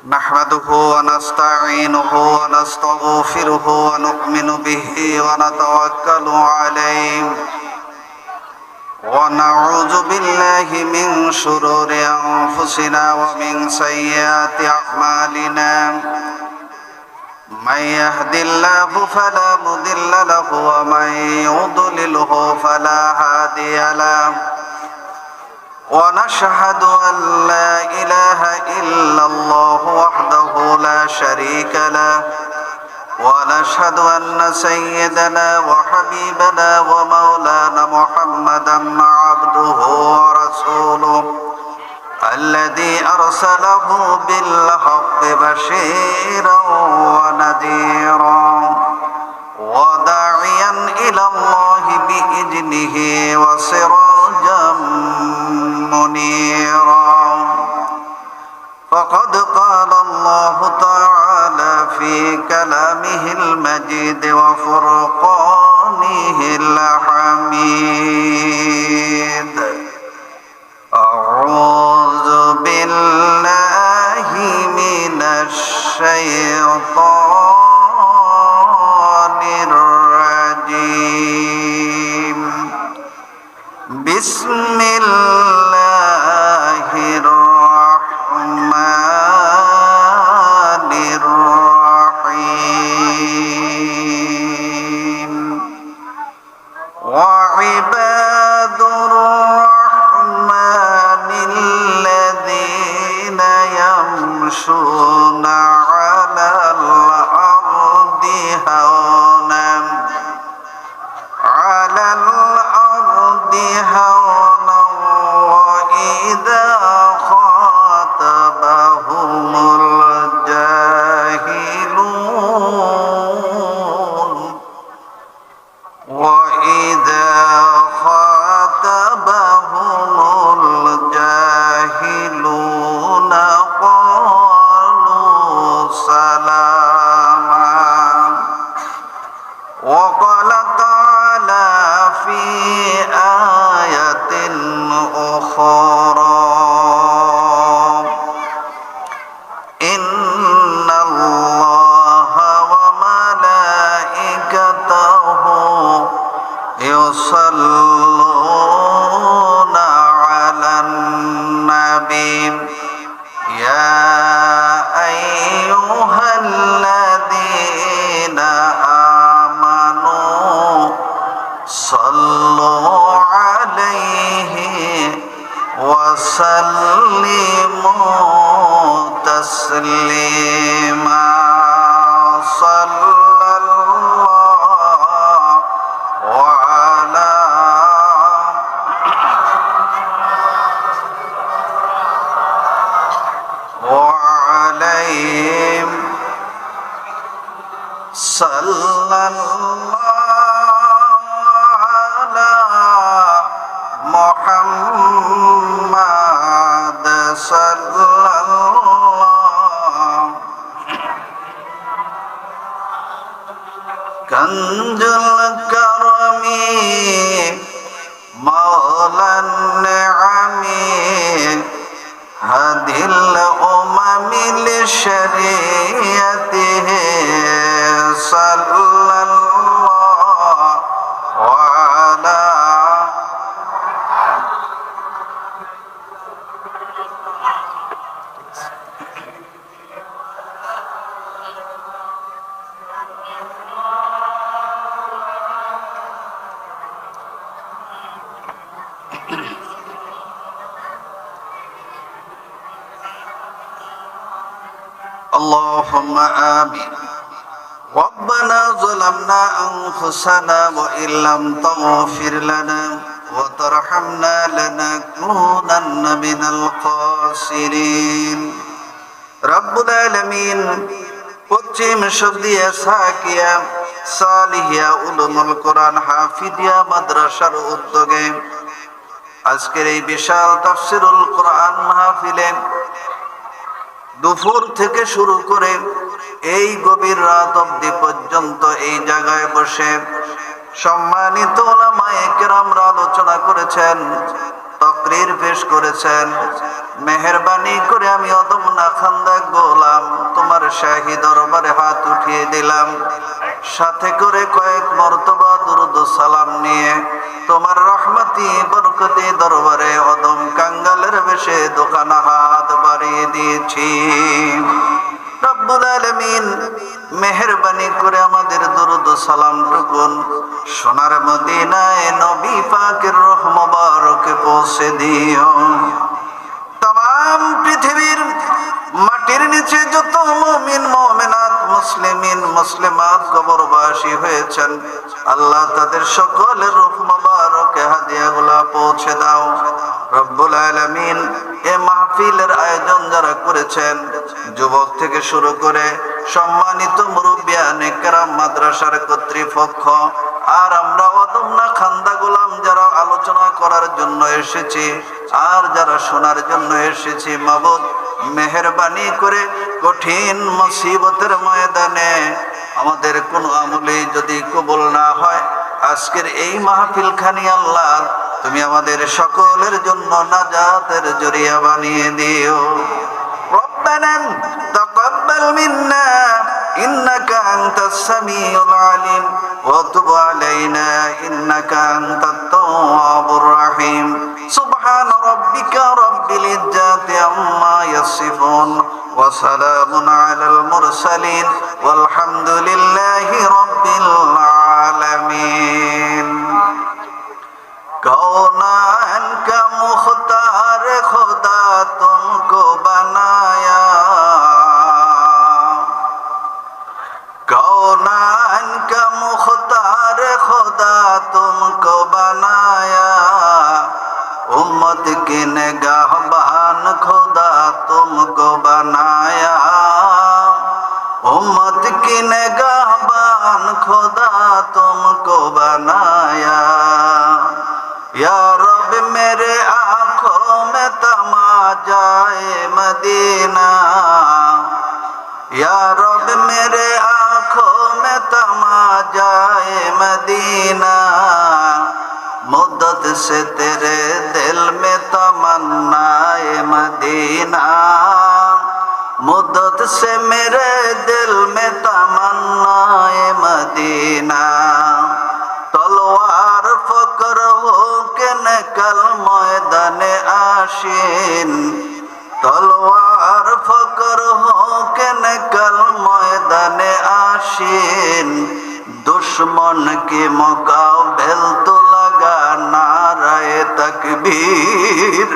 نحمده ونستعينه ونستغفره ونؤمن به ونتوكل عليه ونعوذ بالله من شرور أنفسنا ومن سيئات أعمالنا من يهد الله فلا مضل له ومن يضلله فلا هادي له ونشهد أن لا إله إلا الله وحده لا شريك له ونشهد أن سيدنا وحبيبنا ومولانا محمدا عبده ورسوله الذي أرسله بالحق بشيرا ونذيرا وداعيا إلى الله بإذنه وسراجا منيرا فقد قال الله تعالى في كلامه المجيد وفرقانه الحميد أعوذ بالله من الشيطان الرجيم بسم الله الرحمن الرحيم وعباد الرحمن الذين يمشون على الأرض هونا وإذا خاطبهم الجاهلون قالوا سلاما وقال تعالى في آية أخرى إن الله وملائكته يصلون على النبي يا أيها الذين آمنوا صلوا عليه وسلموا تسليما صلى الله على وعليهم صلى الله على محمد صلى الله كنز الكرم مولى النعم هدي الأمم لشريعته صلى الله على اللهم آمين ربنا ظلمنا أنفسنا وإن لم تغفر لنا وترحمنا لنكونن من الخاسرين رب العالمين পশ্চিম শব্দিয়া সাকিয়া সালিহিয়া উলুমুল কোরআন হাফিজিয়া মাদ্রাসার উদ্যোগে আজকের এই বিশাল তাফসীরুল কোরআন মাহফিলে দুপুর থেকে শুরু করে এই গভীর রাত অবধি পর্যন্ত এই জায়গায় বসে সম্মানিত উলামায়ে কেরামরা আলোচনা করেছেন। তকরির পেশ করেছেন। মেহেরবানি করে আমি অদমনা খান্দা গোলাম তোমার শাহী দরবারে হাত উঠিয়ে দিলাম। সাথে করে কয়েক মর্তবা দুরুদ সালাম নিয়ে তোমার রহমতি বরকতি দরবারে অদম কাঙ্গালের বেশে দোকানা হাত বাড়িয়ে দিয়েছি। রব্বুল আলামিন মেহেরবানি করে আমাদের দুরুদ সালাম টুকুন সোনার মদিনায় নবী পাকের রূহ মুবারকে পৌঁছে দিও। তাম পৃথিবীর মাটির নিচে যত মুমিন মুমিনাত মুসলিমিন মুসলিমাত কবরবাসী হয়েছেন, আল্লাহ তাদের সকলের রূহ মুবারকে হাদিয়াগুলো পৌঁছে দাও। রব্বুল আলামিন এ মাহফিলের আয়োজন যারা করেছেন, যুবক থেকে শুরু করে সম্মানিত মুরব্বিয়ান কেরাম, মাদ্রাসার কর্তৃপক্ষ, আর আমরা অদমনা খান্দা গোলাম যারা আলোচনা করার জন্য এসেছি আর যারা শোনার জন্য এসেছি, মাবুদ মেহেরবানি করে কঠিন মুসিবতের ময়দানে আমাদের কোনো আমলে যদি কবুল না হয়, আজকের এই মাহফিল খানি আল্লাহ তুমি আমাদের সকলের জন্য নাজাতের জরিয়া বানিয়ে দিও। রব্বানা তাকাব্বাল মিন্না ইন্নাকা আনতাস সামিউল আলিম ওয়া তুব আলাইনা ইন্নাকা আনতাত তাওয়াবুর রহিম। সুবহান রাব্বিকা রাব্বিল ইজ্জাতি আম্মা ইয়াসিফুন ওয়া সালামুন আলাল মুরসালিন ওয়াল হামদুলিল্লাহি রাব্বিল আলামিন। कौनान का मुख्तार खुदा तुमको बनाया, कौनान का मुख्तार खुदा तुमको बनाया, उम्मत की निगाहबान खुदा तुमको बनाया, उम्मत की निगाहबान खुदा तुमको बनाया। या रब मेरे आँखों में तमाजाए मदीना, या रब मेरे आँखों में तमाजाए मदीना, मुद्दत से तेरे दिल में तमन्नाए मदीना, मुद्दत से मेरे दिल में तमन्नाए मदीना। तलवार फकर हो के निकल मैदाने आशीन, तलवार फकर हो के निकल मैदाने आशीन, दुश्मन के मुकाबिल तो लगा नाराए तकबीर,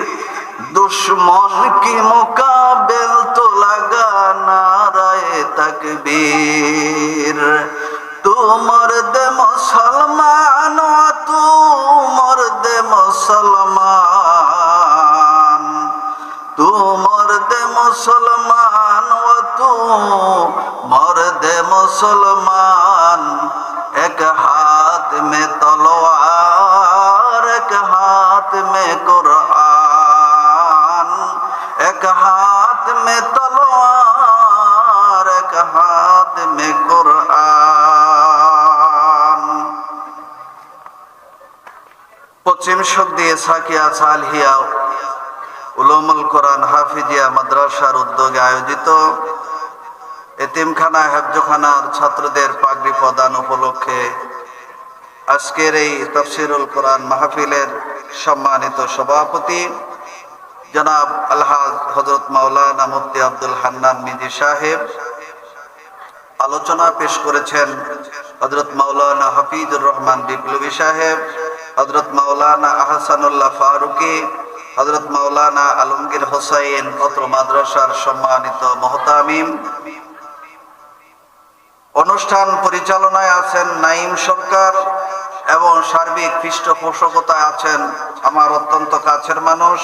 दुश्मन की मुकाबिल तो लगा नाराए तकबीर। तू मर्द मुसलमान व तू मर्द मुसलमान, तू मर्द मुसलमान व तू मर्द मुसलमान, एक हाथ में तलवार एक हाथ में कुरान, एक हाथ में तलवार एक हाथ में कुरान। পশ্চিম শক দিয়ে সাকিয়া সালহিয়া উলুমুল কোরআন হাফিজিয়া মাদ্রাসার উদ্যোগে আয়োজিত এতিমখানা হেফজখানার ছাত্রদের পাগড়ি প্রদান উপলক্ষে আজকের এই তাফসিরুল কোরআন মাহফিলের সম্মানিত সভাপতি জনাব আলহাজ হযরত মাওলানা মুফতি আব্দুল হান্নান মিজি সাহেব, আলোচনা পেশ করেছেন হযরত মাওলানা হাফিজুর রহমান বিপ্লবী সাহেব, হযরত মাওলানা আহসানুল্লাহ ফারুকি, হযরত মাওলানা আলমগীর হোসাইন, অত্র মাদ্রাসার সম্মানিত মুহতামিম। অনুষ্ঠান পরিচালনায় আছেন নাইম সরকার এবং সার্বিক পৃষ্ঠপোষকতায় আছেন আমার অত্যন্ত কাছের মানুষ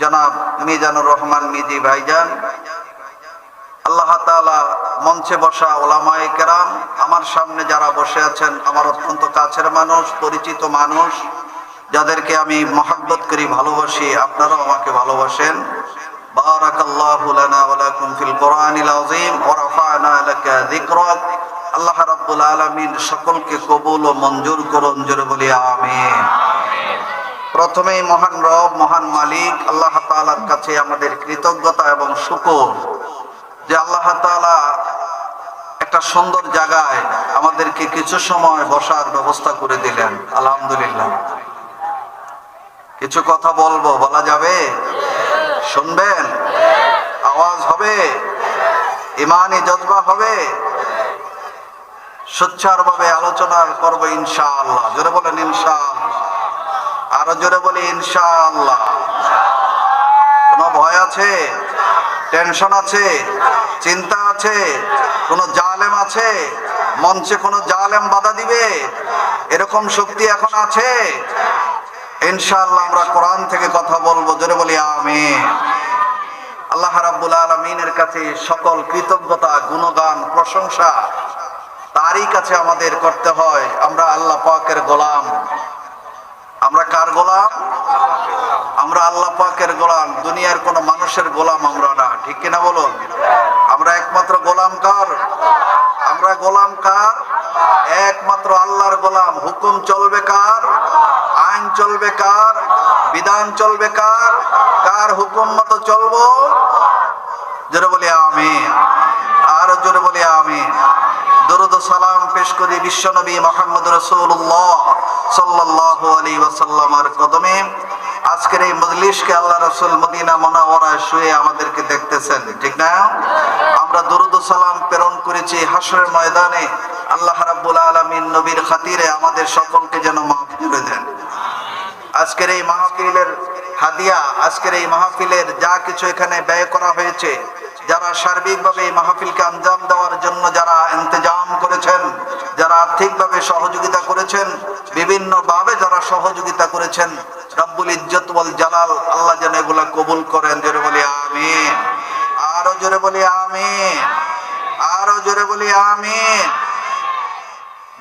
জনাব মিজানুর রহমান মিজি ভাইজান। আল্লাহ তাআলা মঞ্চে বসা ওলামায়ে কেরাম, আমার সামনে যারা বসে আছেন আমার অত্যন্ত কাছের মানুষ, পরিচিত মানুষ, যাদেরকে আমি মহব্বত করি, ভালোবাসি, আপনারাও আমাকে ভালোবাসেন। বারাকাল্লাহু লানা ওয়া লাকুম ফিল কোরআনিল আযীম ওয়া রাফা'না লাকা যিকরাক। আল্লাহ রাব্বুল আলামিন সকলকে কবুল ও মঞ্জুর করুন, জোরে বলি আমিন। প্রথমেই মহান রব, মহান মালিক আল্লাহ তাআলার কাছে আমাদের কৃতজ্ঞতা এবং শুকর যে আল্লাহ তাআলা একটা সুন্দর জায়গায় আমাদেরকে কিছু সময় বসার ব্যবস্থা করে দিলেন। আলহামদুলিল্লাহ। কিছু কথা বলবো, বলা যাবে? শুনবেন? আওয়াজ হবে, ইমানি জজবা হবে, সোচ্চারভাবে আলোচনা করবো ইনশাআল্লাহ। জোরে বলেন ইনশাআল্লাহ। আরো জোরে বলি ইনশাআল্লাহ। কোনো ভয় আছে? টেনশন আছে? চিন্তা আছে? কোনো জালেম আছে? মঞ্চে কোনো জালেম বাধা দিবে? এরকম শক্তি এখন আছে? ইনশাআল্লাহ আমরা কোরআন থেকে কথা বলবো। জোরে বলি আমিন। আল্লাহ রাব্বুল আলামিনের কাছে সকল কৃতজ্ঞতা, গুণগান, প্রশংসা তারই কাছে আমাদের করতে হয়। আমরা আল্লাহ পাকের গোলাম। আমরা কার গোলাম? আমরা আল্লাহ পাকের গোলাম, দুনিয়ার কোন মানুষের গোলাম আমরা না। ঠিক কিনা বলুন? আমরা একমাত্র গোলাম কার? আমরা গোলাম কার? একমাত্র আল্লাহর গোলাম। হুকুম চলবে কার? আইন চলবে কার? বিধান চলবে কার? কার হুকুম মতো চলবো? জোরে বলি আমিন। আর জোরে বলি আমিন। দরুদ ও সালাম পেশ করি বিশ্বনবী মুহাম্মদ রাসূলুল্লাহ সাল্লাল্লাহু আলাইহি ওয়াসাল্লামের কদমে। আজকের এই মজলিসকে আল্লাহ রাসূল মদিনা মুনাওয়ারায় শুয়ে আমাদেরকে দেখতেছেন, ঠিক না? আমরা দরুদ ও সালাম প্রেরণ করেছি হাশরের ময়দানে আল্লাহ রাব্বুল আলামিন নবীর খাতিরে আমাদের সকলকে যেন মাফ করে দেন। আজকের এই মাহফিলের হাদিয়া, আজকের এই মাহফিলের যা কিছু এখানে ব্যয় করা হয়েছে, যারা সার্বিকভাবে এই মাহফিলকে আঞ্জাম দেওয়ার জন্য যারা ইন্তজাম করেছেন, যারা আর্থিকভাবে সহযোগিতা করেছেন, বিভিন্নভাবে যারা সহযোগিতা করেছেন, রব্বুল ইজ্জত ওয়াল জালাল আল্লাহ যেন এগুলা কবুল করেন। জোরে বলি আমিন। আরো জোরে বলি আমিন। আরো জোরে বলি আমিন।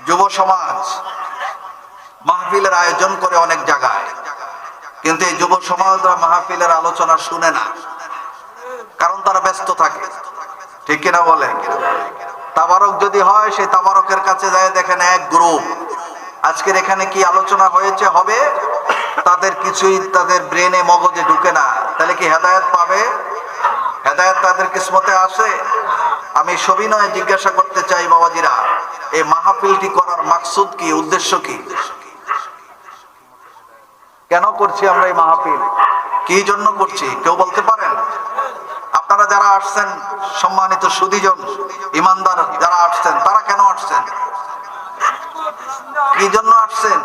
যুব সমাজ মাহফিলের আয়োজন করে অনেক জায়গায়, কিন্তু এই যুব সমাজরা মাহফিলের আলোচনা শুনে না, কারণ তারা ব্যস্ত থাকে। ঠিক কিনা বলে? তাবারক যদি হয়, সেই তাবারকের কাছে যায় দেখেন এক গ্রুপ। আজকের এখানে কি আলোচনা হয়েছে হবে, তাদের কিছুই তাদের ব্রেনে মগজে ঢুকে না। তাহলে কি হেদায়েত পাবে? হেদায়েত তাদের কিসমতে আসে? আমি সবিনয়ে জিজ্ঞাসা করতে চাই বাবাজিরা, এই মাহফিলটি করার মাকসুদ কি, উদ্দেশ্য কি? কেন করছি আমরা এই মাহফিল? কি জন্য করছি কেউ বলতে পারেন? আপনারা যারা আসছেন, সম্মানিত সুধীজন, ইমানদার যারা আসছেন, তারা কেন আসছেন? কি জন্য আসছেন?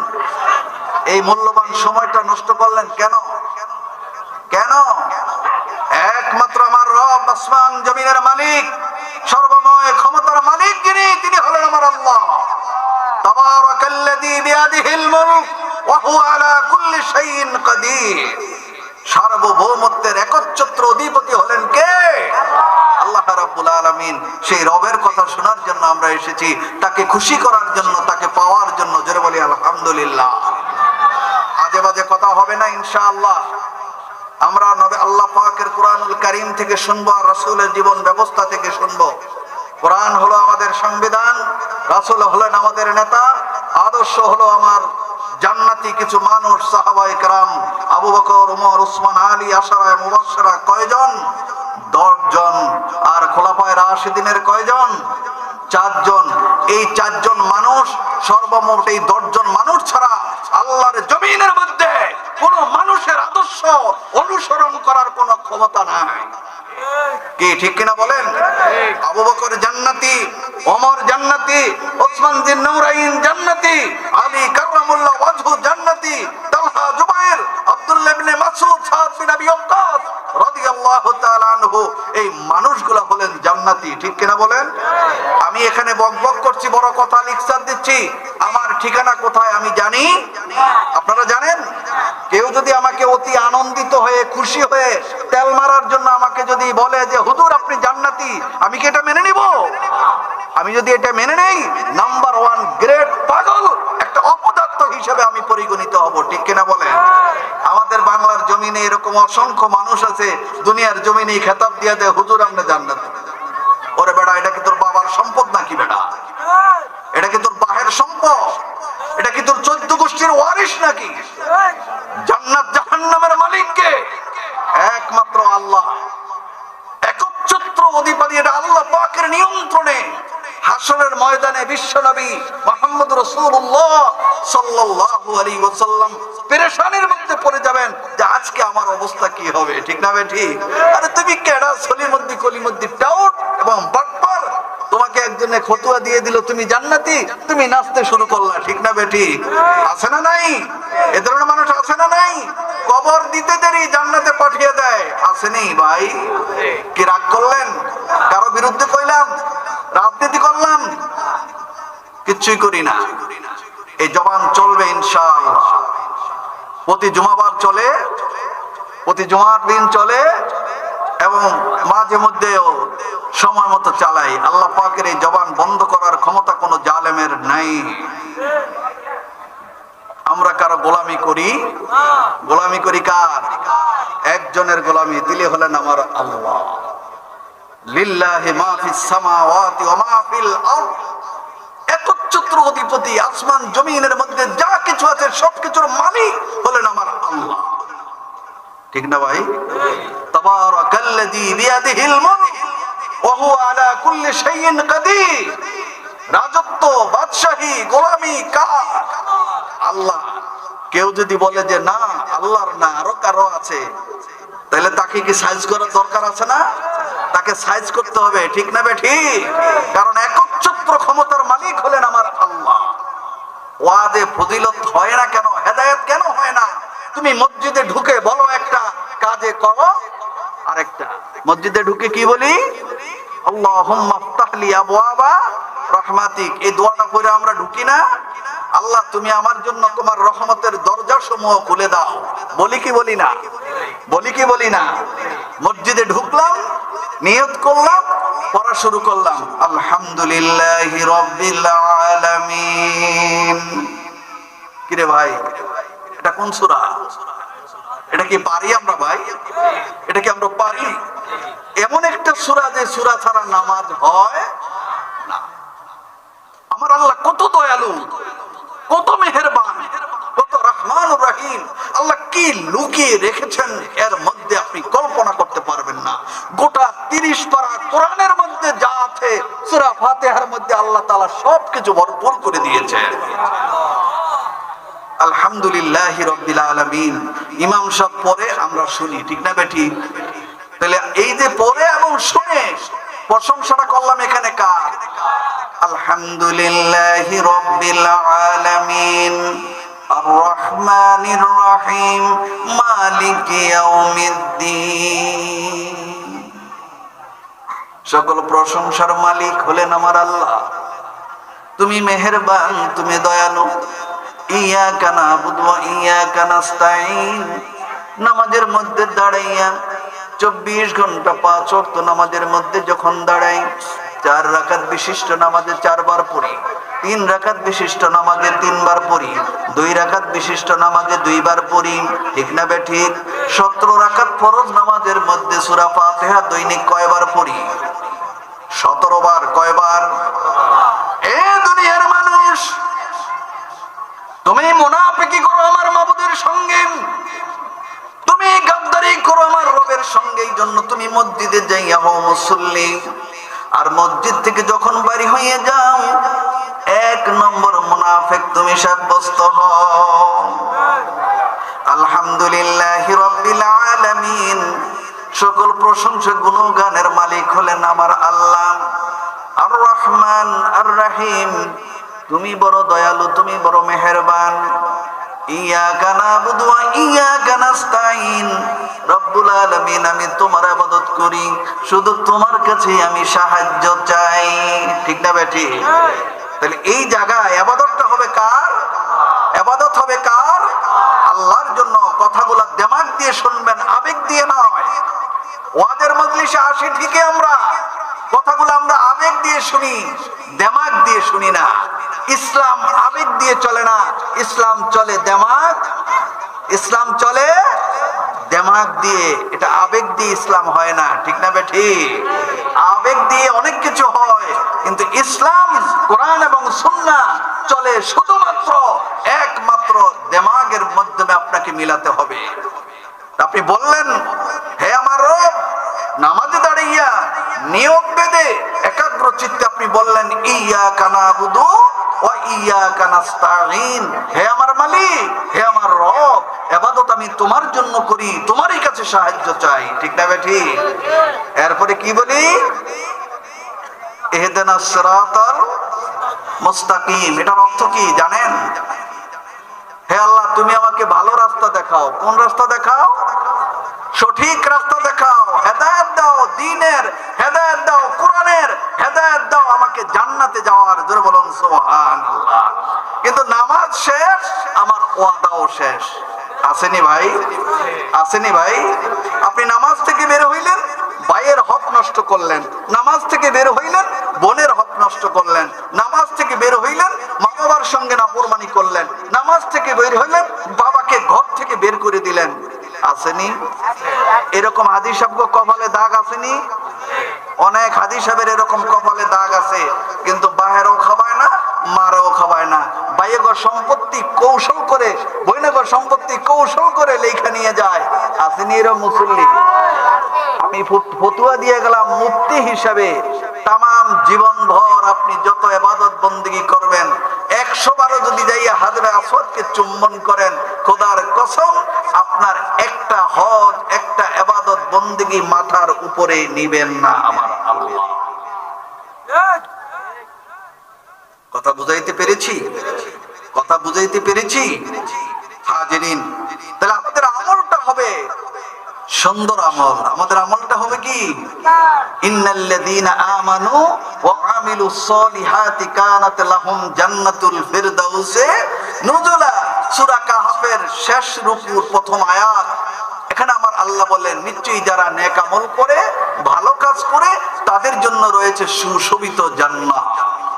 এই মূল্যবান সময়টা নষ্ট করলেন কেন? কেন? একমাত্র আমার রব, আসমান জমিনের মালিক, সর্বময় ক্ষমতার মালিক যিনি, তিনি হলেন আমার আল্লাহ। তাবারাকাল্লাযী বিয়াদিহিল মুলক ওয়া হুয়া আলা কুল্লি শাইইন কাদির। সার্বভৌমত্বের একচ্ছত্র অধিপতি হলেন কে? আল্লাহ রাব্বুল আলামিন। সেই রবের কথা শোনার জন্য আমরা এসেছি, তাকে খুশি করার জন্য, তাকে পাওয়ার জন্য। জোরে বলি আলহামদুলিল্লাহ। আজে বাজে কথা হবে না ইনশাআল্লাহ। আমরা নবী আল্লাহ পাকের কোরআনুল কারীম থেকে শুনবো, আর রাসূলের জীবন ব্যবস্থা থেকে শুনবো। কোরআন হলো আমাদের সংবিধান, রাসূল হলেন আমাদের নেতা, আদর্শ হলো আমার জান্নাতি কিছু মানুষ, সাহাবায়ে কেরাম আবু বকর, ওমর, উসমান, আলী, আশারায়ে মুবাশশিরা কয়জন? 10 জন। আর খোলাফায়ে রাশিদিনের কয়জন? 4 জন। এই 4 জন মানুষ, সর্বমোট এই 10 জন মানুষ ছাড়া আল্লাহর জমিনের মধ্যে কোন মানুষের আদর্শ অনুসরণ করার কোন ক্ষমতা নাই। কি ঠিক কিনা বলেন? আবু বকর জান্নাতি, ওমর জান্নাতি, ওসমান যিন নূরাইন জান্নাতি, আলী কাররামুল্লাহ ওয়াজহু জান্নাতি, তালহা, জুবাইর, আব্দুল্লাহ ইবনে মাসউদ, সাদ বিন আবি ওয়াক্কাস রাদিয়াল্লাহু তাআলা আনহু, এই মানুষগুলো হলেন জান্নাতি। ঠিক কিনা বলেন? আমি এখানে বকবক করছি, বড় কথা লেকচার দিচ্ছি, আমার ঠিকানা কোথায় আমি জানি? আপনারা জানেন? কেউ যদি আমাকে অতি আনন্দিত হয়ে, খুশি হয়ে, তেল মারার জন্য আমাকে যদি বলে যে হুজুর আপনি জান্নাতি, আমি কি এটা মেনে নিব? আমি যদি এটা মেনে নেই, নাম্বার 1 গ্রেট পাগল, একটা অপদার্থ হিসেবে আমি পরিগণিত হব। ঠিক কিনা বলেন? আমাদের বাংলার জমিনে এরকম অসংখ্য মানুষ আছে, দুনিয়ার জমিনে খেতাব দিয়ে দেয় হুজুর আপনি জান্নাতি। ওরে বেটা, এটা কি তোর বাবার সম্পদ নাকি বেটা? এটা কি তোর বাহের সম্পদ? এটা কি তোর 14 গোষ্ঠীর ওয়ারিশ নাকি? জান্নাত হাসরের ময়দানে বিশ্বনবী মুহাম্মদ রাসূলুল্লাহ সাল্লাল্লাহু আলাইহি ওয়াসাল্লাম পেরেশানির মধ্যে পড়ে যাবেন যে আজকে আমার অবস্থা কি হবে, ঠিক না বেঠি? আরে তুমি কেডা সলিমদ্দি কলিমদ্দি টাউট এবং বাটপার, তোমাকে একজনে ফতোয়া দিয়ে দিল তুমি জান্নাতি, তুমি নাচতে শুরু করলা, ঠিক না বেঠি? আছে না নাই? এ ধরনের মানুষ আছে না নাই? কবর দিতে দেরি জান্নাতে পাঠিয়ে দেয়, আসেনি ভাই? কি রাগ করলেন? কারো বিরুদ্ধে কইলাম? রাজনীতি করলাম? কিচ্ছুই করি না। এই জবান চলবে ইনশাআল্লাহ। প্রতি জুমাবার চলে, প্রতি জুমার দিন চলে এবং মাঝে মধ্যেও সময় মতো চালাই। আল্লাহ পাকের এই জবান বন্ধ করার ক্ষমতা কোনো জালেমের নাই। আমরা কারো গোলামি করি? গোলামি করি কার? একজনের গোলামি, তিনি হলেন আমার আল্লাহ। লিল্লাহি মা ফিস সামাওয়াতি ওয়া মা ফিল আরদ। একচ্ছত্র অধিপতি, আসমান জমিনের মধ্যে যা কিছু আছে সবকিছুর মালিক হলেন আমার আল্লাহ, ঠিক না ভাই? তাবারাকাল্লাযী বিয়াদিহিল মুলক ওয়া হুয়া আলা কুল্লি শাইইন কাদির। রাজত্ব, বাদশাহী, গোলামি কার? আল্লাহ। কেউ যদি বলে যে না আল্লাহর না আরো কারো আছে, তাহলে তাকে কি সাইজ করার দরকার আছে না? তাকে সাইজ করতে হবে, ঠিক না বেঠি? কারণ একচ্ছত্র ক্ষমতার মালিক হলেন আমার আল্লাহ। ওয়াজে ফজিলত হয় না কেন? হেদায়েত কেন হয় না? তুমি মসজিদে ঢুকে বলো একটা, কাজে করো আরেকটা। মসজিদে ঢুকে কি বলি? আল্লাহুম্মা ফতাহলি আবওয়াবা রাহমাতিক। এই দোয়াটা পড়ে আমরা ঢুকি না? আল্লাহ তুমি আমার জন্য তোমার রহমতের দরজা সমূহ খুলে দাও। বলি কি বলি না? বলি কি বলি না? মসজিদে ঢুকলাম, নিয়ত করলাম, পড়া শুরু করলাম, আলহামদুলিল্লাহি রাব্বিল আলামিন। কিরে ভাই, এটা কোন সূরা? এটা কি পারি আমরা ভাই? এটা কি আমরা পারি? এমন একটা সূরা যে সূরা ছাড়া নামাজ হয় না। আমার আল্লাহ কত দয়ালু, কত মেহেরবান, কত রহমানুর রহিম। আল্লাহ কি লুকিয়ে রেখেছেন এর মধ্যে আপনি কল্পনা করতে পারবেন না। গোটা 30 পারা কোরআনের মধ্যে যা আছে সূরা ফাতিহার মধ্যে আল্লাহ তাআলা সবকিছু ভরপুর করে দিয়েছেন। আলহামদুলিল্লাহি রাব্বিল আলামিন। ইমাম সাহেব পড়ে আমরা শুনি, ঠিক না বেটি? তাহলে এই যে পড়ে এবং শুনে প্রশংসাটা করলাম এখানে কার? আলহামদুলিল্লাহি রাব্বিল আলামিন আর রহমানির রহিম মালিকি ইয়াউমিদ্দিন। সকল প্রশংসার মালিক হলেন আমার আল্লাহ। তুমি মেহেরবান, তুমি দয়ালু। ইয়াকা নাবুদু ওয়া ইয়াকা নাস্তাঈন। নামাজের মধ্যে দাঁড়াইয়া 24 ঘন্টা 5 ওয়াক্ত নামাজের মধ্যে যখন দাঁড়াই, 4 রাকাত বিশিষ্ট নামাজে 4 বার পড়ি, 3 রাকাত বিশিষ্ট নামাজে 3 বার পড়ি, 2 রাকাত বিশিষ্ট নামাজে 2 বার পড়ি, ঠিক না বেঠিক? 17 রাকাত ফরজ নামাজের মধ্যে সূরা ফাতিহা দৈনিক কয়বার পড়ি? 17 বার। কয়বার? এ দুনিয়ার মানুষ, তুমি মুনাফিকি করো আমার মাবুদের সঙ্গে, তুমি গাদ্দারি করো আমার রবের সঙ্গে। এই জন্য তুমি মসজিদে যাইয়া হও মুসল্লি, আর মসজিদ থেকে যখন বাড়ি হয়ে যাও 1 নম্বর মুনাফিক তুমি সাব্যস্ত হও। আলহামদুলিল্লাহি রাব্বিল আলামিন। সকল প্রশংসা গুণগানের মালিক হলেন আমার আল্লাহ। আর রহমান আর রহিম, তুমি বড় দয়ালু, তুমি বড় মেহেরবান। ইয়াকা নাবুদু ওয়া ইয়াকা নাস্তাঈন। রব্বুল আলামিন, আমি তোমার ইবাদত করি, শুধু তোমার কাছে আমি সাহায্য চাই, ঠিক না বেটি? তাহলে এই জায়গায় ইবাদতটা হবে কার? ইবাদত হবে কার? আল্লাহর জন্য। কথাগুলো দিমাগ দিয়ে শুনবেন, আবেগ দিয়ে নয়। ওয়াজের মজলিসে আসি ঠিকই, আমরা কথাগুলো আমরা আবেগ দিয়ে শুনি, দিমাগ দিয়ে শুনি না। ইসলাম আবেগ দিয়ে চলে না, ইসলাম চলে দিমাগ, ইসলাম চলে দিমাগ দিয়ে। এটা আবেগ দিয়ে ইসলাম হয় না, ঠিক না বেঠি? আবেগ দিয়ে অনেক কিছু হয়, কিন্তু ইসলাম, কোরআন এবং সুন্নাহ চলে শুধুমাত্র একমাত্র দিমাগের মাধ্যমে। আপনাকে মিলাতে হবে। আপনি বললেন, হে আমার রব, নামাজে দাঁড়িয়ে নিয়ত বেঁধে একাগ্র চিত্তে আপনি বললেন ইয়াকা নাবুদু ওয়া ইয়াকা নাস্তাঈন, হে আমার মালিক, হে আমার রব, ইবাদত আমি তোমার জন্য করি, তোমারই কাছে সাহায্য চাই। ঠিক না বেঠি? এরপরে কি বলি? ইহদিনাস সিরাতাল মুস্তাকিম। এটার অর্থ কি জানেন? হে আল্লাহ, তুমি আমাকে ভালো রাস্তা দেখাও। কোন রাস্তা দেখাও? সঠিক রাস্তা দেখাও, হেদায়েত দাও, দ্বীনের হেদায়েত দাও, কোরআনের হেদায়েত দাও, আমাকে জান্নাতে যাওয়ার। জোরে বলুন সুবহানাল্লাহ। কিন্তু নামাজ শেষ, আমার ওয়াদাও শেষ। আসেনি ভাই? আসেনি ভাই? আপনি নামাজ থেকে বের হইলেন, ভাইয়ের হক নষ্ট করলেন। নামাজ থেকে বের হইলেন, বোনের হক নষ্ট করলেন। নামাজ থেকে বের হইলেন, মা বাবার সঙ্গে নাফরমানি করলেন। নামাজ থেকে বের হইলেন, বাবাকে ঘর থেকে বের করে দিলেন। আসেনি? এরকম হাদিস সাহেব কপালে দাগ আসেনি? অনেক হাদিস সাহেবের এরকম কপালে দাগ আছে, কিন্তু বাহেরও খাবায় না, মারেও খাবায় না। বাইয়েগর সম্পত্তি কৌশল করে, বইনেগর সম্পত্তি কৌশল করে লেখা নিয়ে যায়। আসেনি এরকম মুসল্লি? আমি ফতুয়া দিয়ে গেলাম মুফতি হিসাবে, তামাম জীবন ভর আপনি যত ইবাদত বন্দেগী করবেন, 100 বারও যদি যাইয়া হাজরে আসওয়াদকে চুম্বন করেন, খোদার কসম আপনার একটা হজ, একটা ইবাদত বন্দেগী মাথার উপরে নিবেন না আমার আল্লাহ। কথা বুঝাইতে পেরেছি? কথা বুঝাইতে পেরেছি? হাজিরিন, তাহলে আমাদের আমলটা হবে সুন্দর আমল। আমাদের আমলটা হবে কি? ইন্নাল্লাযীনা আমানু ওয়া আমিলুস সলিহাতি কানাত লাহুম জান্নাতুল ফিরদাউসে নুজুলা। সূরা কাহফের শেষ রুকুর প্রথম আয়াত। এখানে আমার আল্লাহ বলেন, নিশ্চয়ই যারা নেক আমল করে, ভালো কাজ করে, তাদের জন্য রয়েছে সুশোভিত জান্নাত।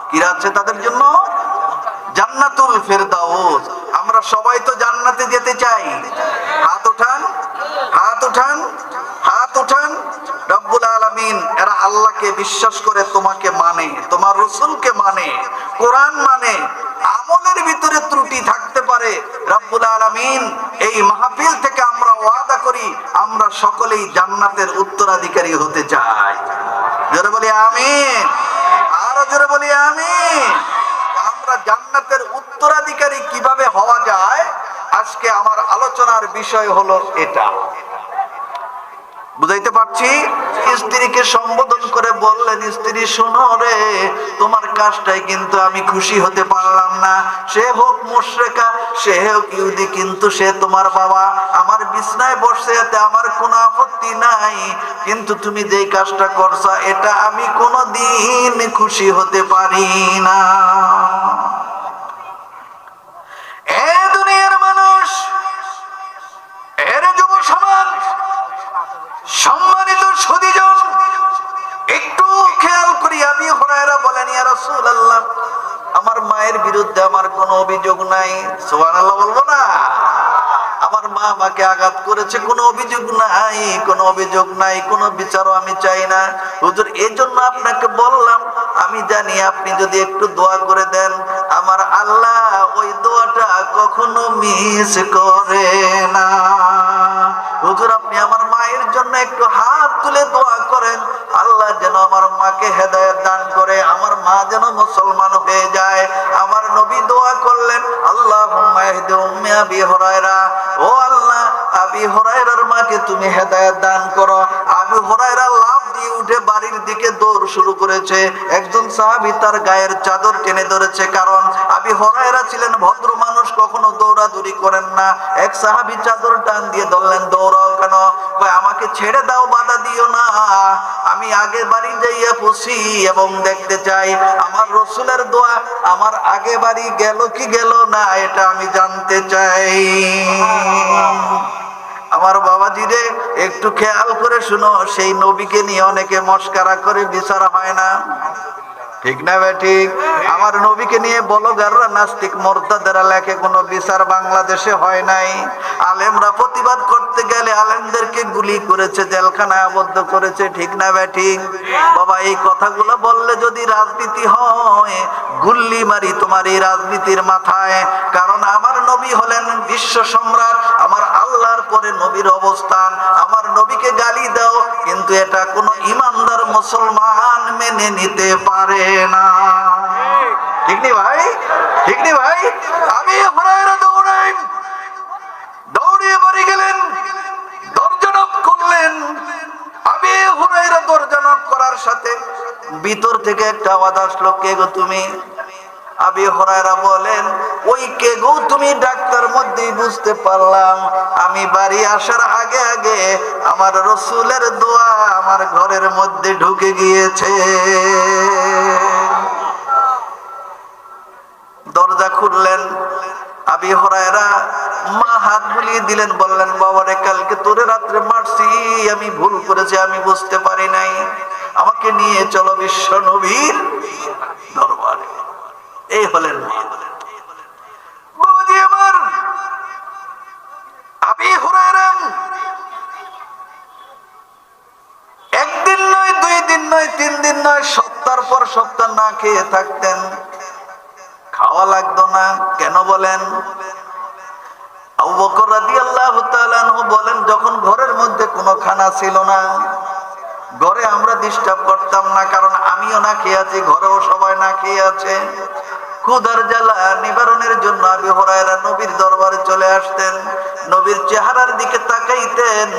কি আছে তাদের জন্য? জান্নাতুল ফিরদাউস। আমরা সবাই তো জান্নাতে যেতে চাই। হাত উঠান, হাত উঠান, হাত উঠান। রব্বুল আলামিন এরা আল্লাহকে বিশ্বাস করে, তোমাকে মানে, তোমার রাসূলকে মানে, কোরআন মানে, আমলের ভিতরে ত্রুটি থাকতে পারে। রব্বুল আলামিন এই মাহফিল থেকে আমরা ওয়াদা করি, আমরা সকলেই জান্নাতের উত্তরাধিকারী হতে চাই। জোরে বলি আমিন, আরো জোরে বলি আমিন। আমরা জান্নাতের উত্তরাধিকারী কিভাবে হওয়া যায়, আজকে আমার আলোচনার বিষয় হলো এটা। বুঝাইতে পারছি? স্ত্রীকে সম্বোধন করে বললেন, স্ত্রী শোনো রে, তোমার কাজটাই কিন্তু আমি খুশি হতে পারলাম না। সে হোক মুশরিকা, সে হোক ইহুদি, কিন্তু সে তোমার বাবা। আমার বিছনায় বসে এতে আমার কোনো আপত্তি নাই, কিন্তু তুমি যেই কাজটা করছো, এটা আমি কোনোদিন খুশি হতে পারি না। এ দুনিয়ার মানুষ, এর যুব সমাজ, সম্মানিত সুধীজন, একটু খেয়াল করি। আবু হুরায়রা বলেন, ইয়া রাসূলুল্লাহ, আমার মায়ের বিরুদ্ধে আমার কোনো অভিযোগ নাই। সুবহানাল্লাহ বলবো না? আমার মা আমাকে আঘাত করেছে, কোনো অভিযোগ নাই, কোনো অভিযোগ নাই, কোনো বিচারও আমি চাই না। হুজুর, এজন্য আপনাকে বললাম, আমি জানি আপনি যদি একটু দোয়া করে দেন, আমার আল্লাহ ওই দোয়াটা কখনো মিস করে না। হুজুর, আপনি আমার মায়ের জন্য একটু হাত তুলে দোয়া করেন, আল্লাহ যেন আমার মাকে হেদায়েত দান করে, আমার মা যেন মুসলমান হয়ে যায়। আমার নবী দোয়া করলেন, আল্লাহুম্মা ইহদি উম্মি আবি হুরায়রা, ও আল্লাহ, আবি হুরায়রার মাকে তুমি হেদায়েত দান করো। আবু হুরায়রা লাফ দিয়ে উঠে বাড়ির দিকে দৌড় শুরু করেছে। একজন সাহাবী তার গায়ের চাদর টেনে ধরেছে, কারণ আবু হুরায়রা ছিলেন ভদ্র মানুষ, কখনো দৌড়াদৌড়ি করেন না। এক সাহাবী চাদর টান দিয়ে ধরলেন, দৌড়াও কেন? কয়, আমাকে ছেড়ে দাও, বাধা দিও না, আমি আগে বাড়ি যাইয়া পৌঁছি এবং দেখতে চাই আমার রাসূলের দোয়া আমার আগে বাড়ি গেল কি গেল না, এটা আমি জানতে চাই। আমার বাবাজি রে, একটু খেয়াল করে শুনো, সেই নবীকে নিয়ে অনেকে মস্কারা করে, বিচার হয় না। ঠিক না ভাই? ঠিক। আমার নবীকে নিয়ে বলগাররা, নাস্তিক মোরতাদেরা লেখে, কোনো বিচার বাংলাদেশে হয় নাই। আলেমরা প্রতিবাদ করতে গেলে আলেমদেরকে গুলি করেছে, জেলখানায় আবদ্ধ করেছে। ঠিক না ভাই? ঠিক। বাবা, এই কথাগুলো বললে যদি রাজনীতি হয়, গুল্লি মারি তোমার এই রাজনীতির মাথায়। কারণ আমার নবী হলেন বিশ্ব সম্রাট, আমার আল্লাহর পরে নবীর অবস্থান। আমার নবীকে গালি দাও, কিন্তু এটা কোনো ইমানদার মুসলমান মেনে নিতে পারে না। ঠিক নি ভাই? ঠিক নি ভাই? আবু হুরায়রা দৌড়িয়ে বাড়ি গেলেন, দরজা নক করলেন। আবু হুরায়রা দরজা নক করার সাথে ভিতর থেকে একটা আওয়াজ আসলো, কে গো তুমি? আবু হুরায়রা বলেন, ওই কে গো তুমি ডাক্তার মধ্যেই বুঝতে পারলাম আমি বাড়ি আসার আগে আগে আমার রাসূলের দোয়া আমার ঘরের মধ্যে ঢুকে গিয়েছে। দরজা খুললেন, আবু হুরায়রা মা হাত বুলিয়ে দিলেন, বললেন, বাবারে কালকে তোরে রাত্রে মারছি, আমি ভুল করেছি, আমি বুঝতে পারি নাই, আমাকে নিয়ে চলো বিশ্ব নবীর দরবারে। এই হলেন মা। বাবাজি আমার, আবু হুরায়রা একদিন নয়, 2 দিন নয়, 3 দিন নয়, সপ্তাহ পর সপ্তাহ না খেয়ে থাকতেন, খাওয়া লাগতো না। কেন বলেন? আবু বকর রাদিয়াল্লাহু তাআলা আনহু বলেন, যখন ঘরের মধ্যে কোনো খানা ছিল না, ঘরে আমরা ডিস্টার্ব করতাম না, কারণ আমিও না খেয়ে আছি, ঘরেও সবাই না খেয়ে আছে। ক্ষুধার জ্বালা নিবারণের জন্য আবু হুরায়রা নবীর দরবারে চলে আসতেন, নবীর চেহারার দিকে তাকাইতেন।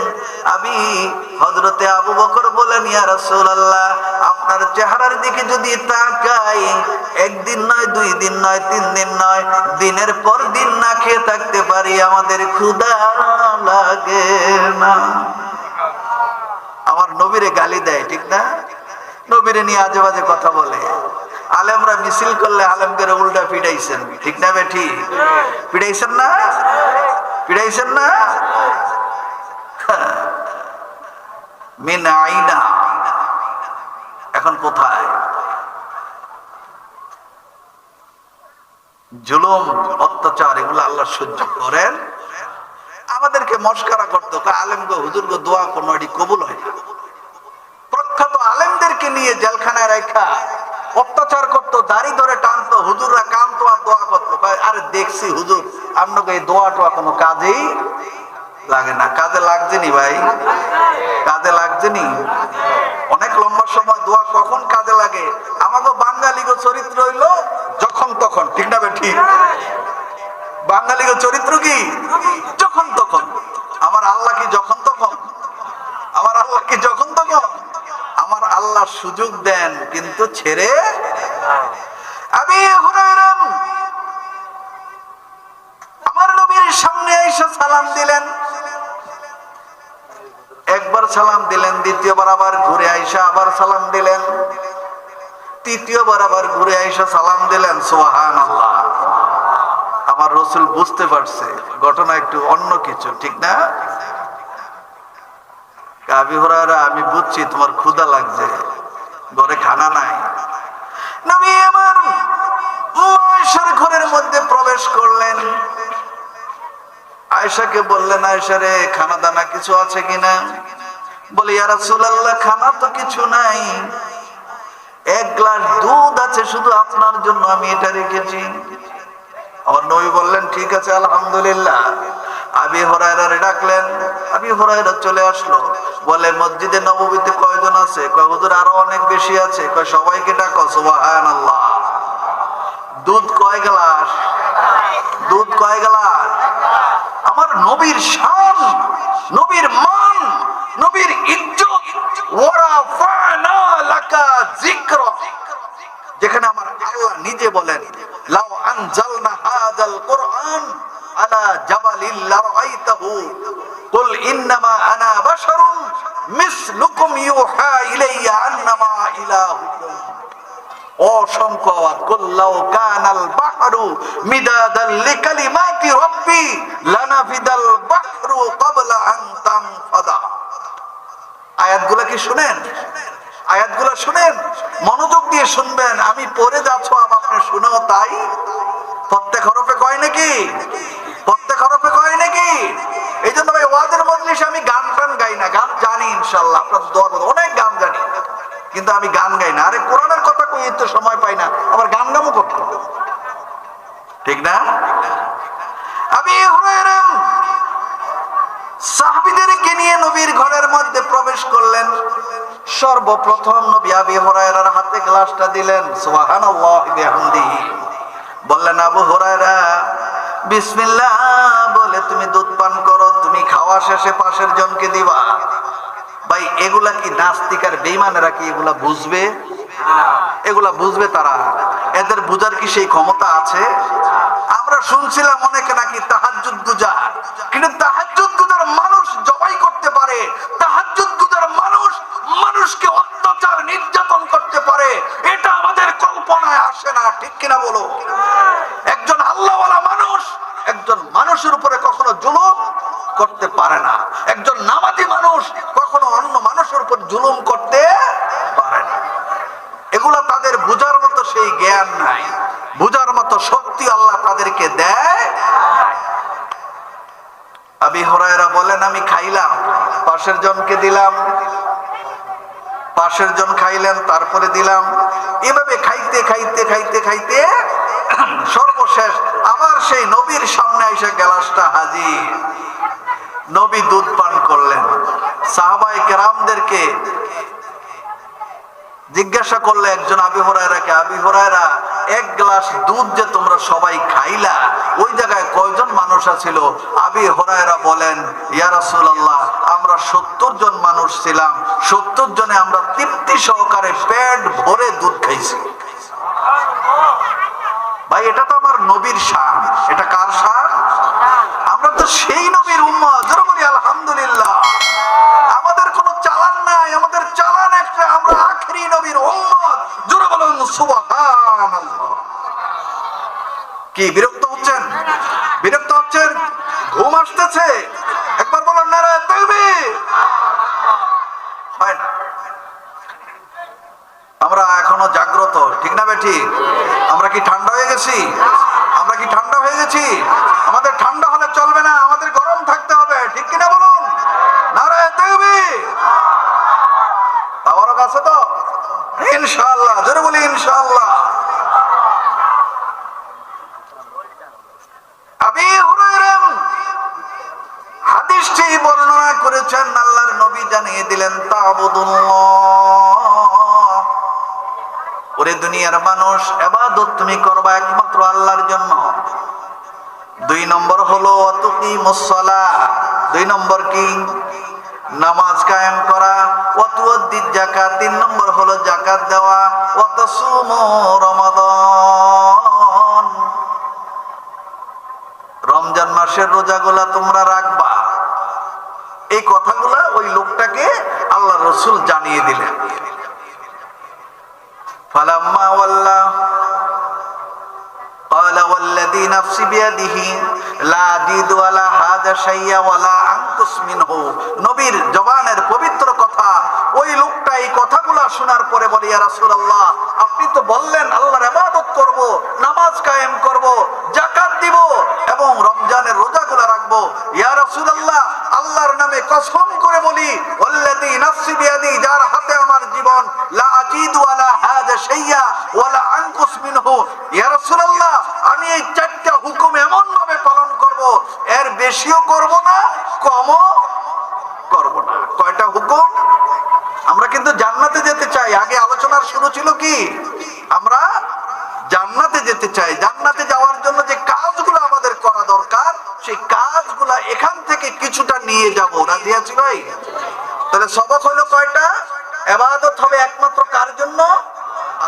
হযরতে আবু বকর বলেন, ইয়া রাসূলুল্লাহ, আপনার চেহারার দিকে যদি তাকাই, একদিন নয়, 2 দিন নয়, 3 দিন নয়, দিনের পর দিন না খেয়ে থাকতে পারি, আমাদের ক্ষুধা লাগে না। আমার নবীরে গালি দেয়, ঠিক না? নবীরে নিয়ে আজে বাজে কথা বলে। আলেমরা মিছিল করলে আলেমদের উল্টা পিটাইছেন, ঠিক না বেঠি? পিটাইছেন না? পিটাইছেন না? মিন আইনা, এখন কোথায়? জুলুম, অত্যাচার, এগুলো আল্লাহ সহ্য করেন। আমাদেরকে মস্করা করতো, আলেম গো, হুজুর গো, দোয়া কোনো এটি কবুল হয় না। প্রখ্যাত আলেমদেরকে নিয়ে জেলখানায় রাখা অত্যাচার করতো, দাড়ি ধরে টানতো, হুজুররা কানতো আর দোয়া করতো। আরে দেখছি হুজুর, আপনাকে এই দোয়া টোয়া কোনো কাজেই লাগে না। কাজে লাগছে নি ভাই? কাজে লাগছে নি? অনেক লম্বা সময় দোয়া কখন কাজে লাগে? আমাকে বাঙালি গো চরিত্র হইলো যখন তখন, ঠিক না ঠিক? বাঙালি গো চরিত্র কি যখন তখন। আমার আল্লাহ কি যখন তখন? আমার আল্লাহ কি যখন তখন? আমার আল্লাহ সুযোগ দেন, কিন্তু ছেড়ে। আবু হুরায়রা আমার নবীর সামনে এসে সালাম দিলেন। একবার সালাম দিলেন, দ্বিতীয়বার আবার ঘুরে আইসা আবার সালাম দিলেন, তৃতীয়বার আবার ঘুরে আইসা সালাম দিলেন। সুবহানাল্লাহ। আমার রাসূল বুঝতে পারছে ঘটনা একটু অন্য কিছু, ঠিক না? আবু হুরায়রা, আমি বুঝছি তোমার ক্ষুধা লাগছে, ঘরে খানা নাই। নবী আমার আয়েশার ঘরের মধ্যে প্রবেশ করলেন। আয়েশাকে বললেন, আয়েশা রে, খানা দানা কিছু আছে কিনা? বলে, ইয়া রাসূলুল্লাহ, খানা তো কিছু নাই, 1 গ্লাস দুধ আছে শুধু আপনার জন্য, আমি এটা রেখেছি। আমার নবী বললেন, ঠিক আছে, আলহামদুলিল্লাহ। আবু হুরায়রা ডাকলেন, আবু হুরায়রা চলে আসলো। বলে, মসজিদে নববীতে কয়জন আছে? কয়, হুজুর আরো অনেক বেশি আছে। কয়, সবাইকে ডাকো। সুবহানাল্লাহ। দুধ কয় গ্লাস? দুধ কয় গ্লাস? আমার নবীর শান, নবীর মান, নবীর ইজ্জত, ওয়ারাফানা লাকা যিকরাক, যেখানে আমার আল্লাহ নিজে বলেন, লাউ আনজালনা হাযাল কুরআন আলা জাবালিল লারাইতাহু কুল ইন্নামা আনা বাশারুন মিসলুকুম ইউহা ইলাইয়া আন্নামা ইলাহুকুম। অসংখ্য আওয়াজ, কুল্লাউ কানাল বাহরু মিদাদাল লিকালিমাতি রাব্বি লানাফিদাল বাহরু ক্বাবলা আন তানফাদা। আয়াতগুলো কি শুনেন? আয়াতগুলো শুনেন, মনোযোগ দিয়ে শুনবেন। আমি পড়ে যাচ্ছ, আপনি শুনেও তাই। প্রত্যেক হরফে কয় নাকি? প্রত্যেক হরফে কয় নাকি? এই জন্য ভাই ওয়াজের মজলিসে আমি গান টান গাই না। গান জানি ইনশাআল্লাহ, আপনার দোয়া অনেক গান জানি, কিন্তু আমি গান গাই না। আরে কোরআনের কথা কই তো সময় পাই না, আবার গান গামও করতে, ঠিক না? আবু হুরায়রা সাহাবীদেরকে নিয়ে নবীর ঘরের মধ্যে প্রবেশ করলেন। সর্বপ্রথম নবী আবু হুরায়রার হাতে গ্লাসটা দিলেন, সুবহানাল্লাহি বিহামদিহি। বললেন, আবু হুরায়রা, বিসমিল্লাহ বলে তুমি দুধ পান করো, তুমি খাওয়া শেষে পাশের জনকে দিবা। ভাই, এগুলা কি নাস্তিক আর বেঈমানেরা কি এগুলা বুঝবে? এগুলা বুঝবে তারা? এদের বুঝার কি সেই ক্ষমতা আছে? আমরা শুনছিলাম অনেকে নাকি তাহাজ্জুদ গুজার, কিন্তু তাহাজ্জুদ গুজার মানুষ জবাই করতে পারে, তাহাজ্জুদ গুজার মানুষ মানুষকে অত্যাচার নির্যাতন করতে পারে, এটা আমাদের কল্পনায় আসে না, ঠিক কিনা বলো? একজন আল্লাহওয়ালা মানুষ একজন মানুষের উপরে কখনো জুলুম করতে পারে না। একজন নামাজি মানুষ কখনো অন্য মানুষের উপর জুলুম করতে পারে না। এগুলা তাদের বুঝার মতো সেই জ্ঞান নাই, বুঝার মতো শক্তি আল্লাহ তাদেরকে দেয়। আবু হুরায়রা বলেন, আমি খাইলাম, পাশের জনকে দিলাম, পাশের জন খাইলেন, তারপরে দিলাম। এভাবে খাইতে খাইতে খাইতে খাইতে সর্বশেষ আবার সেই নবীর সামনে এসে গ্লাসটা হাজির। নবী দুধ পান করলেন। সাহাবায়ে কেরামদেরকে জিজ্ঞাসা করলে একজন আবু হুরায়রাকে, আবু হুরায়রা, এক গ্লাস দুধ যে তোমরা সবাই খাইলা, ওই জায়গায় কয়জন মানুষ ছিল? আবু হুরায়রা বলেন, ইয়া রাসূলুল্লাহ, আমরা 70 জন মানুষ ছিলাম, 70 জনে আমরা তৃপ্তি সহকারে পেট ভরে দুধ খাইছি। ভাই, এটা তো আমার নবীর শান। এটা কার শান? আমরা তো সেই নবীর উম্মত। জোরে বলি আলহামদুলিল্লাহ। আমাদের কোনো চালান নাই, আমাদের চালান একটা, আমরা আখেরি নবীর উম্মত। জোরে বলুন সুবহানাল্লাহ। কি বিরক্ত হচ্ছেন? বিরক্ত হচ্ছেন? ঘুম আসতেছে? একবার বলুন নারায়ে তাকবীর। হয় না? আমরা এখনো জাগ্রত, ঠিক না বেঠি? আমরা কি ঠান্ডা হয়ে গেছি? আমরা কি ঠান্ডা হয়ে গেছি? আমাদের ঠান্ডা হলে চলবে না, আমাদের গরম থাকতে হবে, ঠিক কিনা বলুন? নারায়ে তাকবীর। তাওয়ারক আছে তো ইনশাআল্লাহ। জোরে বলি ইনশাআল্লাহ। আবু হুরায়রা হাদিসটি বর্ণনা করেছেন, আল্লাহর নবী জানিয়ে দিলেন, তা'বুদুল্লাহ, ওরে দুনিয়ার মানুষ, ইবাদত তুমি করবা একমাত্র আল্লাহর জন্য। 2 নম্বর হলো ওয়াতুকিমুস সালাহ। 2 নম্বর কি? নামাজ কায়েম করা। ওয়াতুদ্দিজ যাকাত। 3 নম্বর হলো যাকাত দেওয়া। ওয়াতাসুমু রমাদান, রমজান মাসের রোজাগুলা তোমরা রাখবা। এই কথাগুলা ওই লোকটাকে আল্লাহ রাসূল জানিয়ে দিলেন। ফালাম্মা ওয়াল্লা قال والذي نفسي بيده لا أزيد ولا هذا شيئا ولا أنقص منه। নবীর জবানের পবিত্র কথা। ওই লোকটা এই কথাগুলো শোনার পরে বলে, ইয়া রাসূলুল্লাহ, আপনি তো বললেন আল্লাহর ইবাদত করব, নামাজ কায়েম করব, যাকাত দিব এবং রমজানের রোজাগুলো রাখব। ইয়া রাসূলুল্লাহ, আল্লাহর নামে কসম করে বলি, ওয়াল্লাযী নাফসি বিয়াদি, যার হাতে আমার জীবন, লা আজিদু ওয়ালা হাযা শাইয়া ওয়ালা আনকুস মিনহু। ইয়া রাসূলুল্লাহ, আমি এই 4টা হুকুম এমন ভাবে পালন করব, এর বেশিও করব না, কমও করব না। কয়টা হুকুম? আমরা কিন্তু জান্নাতে যেতে চাই। আগে আলোচনার শুরু ছিল কি? আমরা জান্নাতে যেতে চাই। জান্নাতে যাওয়ার জন্য যে কাজগুলো আমাদের করা দরকার, সেই কাজগুলো এখান থেকে কিছুটা নিয়ে যাব। রাজি আছি ভাই? তাহলে সবক হলো কয়টা? ইবাদত হবে একমাত্র কার জন্য?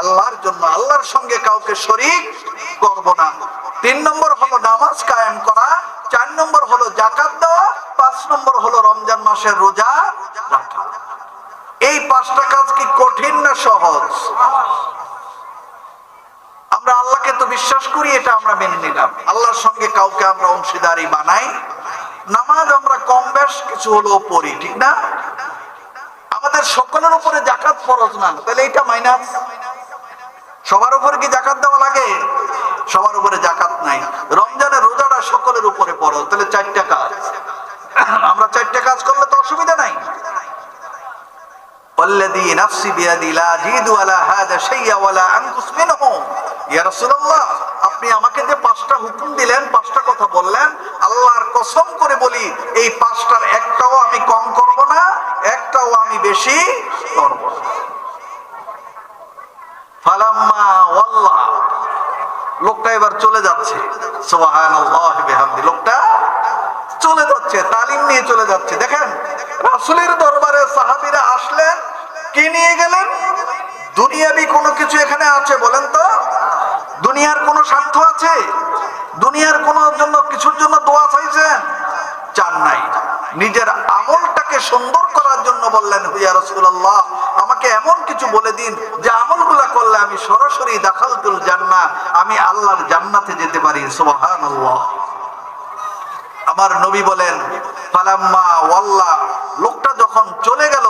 আল্লাহর জন্য। আল্লাহর সঙ্গে কাউকে শরীক করব না। 3 নম্বর হলো নামাজ কায়েম করা। 4 নম্বর হলো যাকাত দেওয়া। 5 নম্বর হলো রমজান মাসের রোজা রাখা। এই 5টা কাজ কি কঠিন না সহজ? আমরা আল্লাহকে তো বিশ্বাস করি, এটা আমরা মেনে নিলাম। আল্লাহর সঙ্গে কাউকে আমরা অংশীদারি বানাই। নামাজ আমরা কম বেশ কিছু হলেও পড়ি, ঠিক না? আমাদের সকলের উপরে যাকাত ফরজ না, তাহলে এটা মাইনাস। সবার উপরে কি যাকাত দেওয়া লাগে? সবার উপরে যাকাত নাই। রমজানের রোজাটা সকলের উপরে ফরজ, তাহলে 4টা কাজ। আমরা 4টা কাজ করলে তো অসুবিধা নাই। والذي نفسي بيدي لا أزيد ولا هذا شيئا ولا أنقص منه। ইয়া রাসূলুল্লাহ, আপনি আমাকে যে 5টা হুকুম দিলেন, 5টা কথা বললেন। আল্লাহর কসম করে বলি এই 5টার একটাও আমি কম করব না, একটাও আমি বেশি করব না। ফালাম্মা ওয়াল্লাহ, লোকটা এবার চলে যাচ্ছে। সুবহানাল্লাহি বিহামদি, লোকটা চলে যাচ্ছে, তালিম নিয়ে চলে যাচ্ছে। দেখেন রাসূলের দরবারে সাহাবীরা আসলেন, কি নিয়ে গেলেন? দুনিয়াবি কোনো কিছু এখানে আছে বলেন তো? দুনিয়ার কোনো স্বার্থ আছে? দুনিয়ার কোনো জন্য কিছুর জন্য দোয়া চাইছেন? চান নাই। নিজের আমলটাকে সুন্দর করার জন্য বললেন, ইয়া রাসূলুল্লাহ আমাকে এমন কিছু বলে দিন যে আমলগুলা করলে আমি সরাসরি দাখালতুল জান্নাহ, আমি আল্লাহর জান্নাতে যেতে পারি। সুবহানাল্লাহ। আমার নবী বলেন ফালাম্মা ওয়াল্লাহ, লোকটা যখন চলে গেল,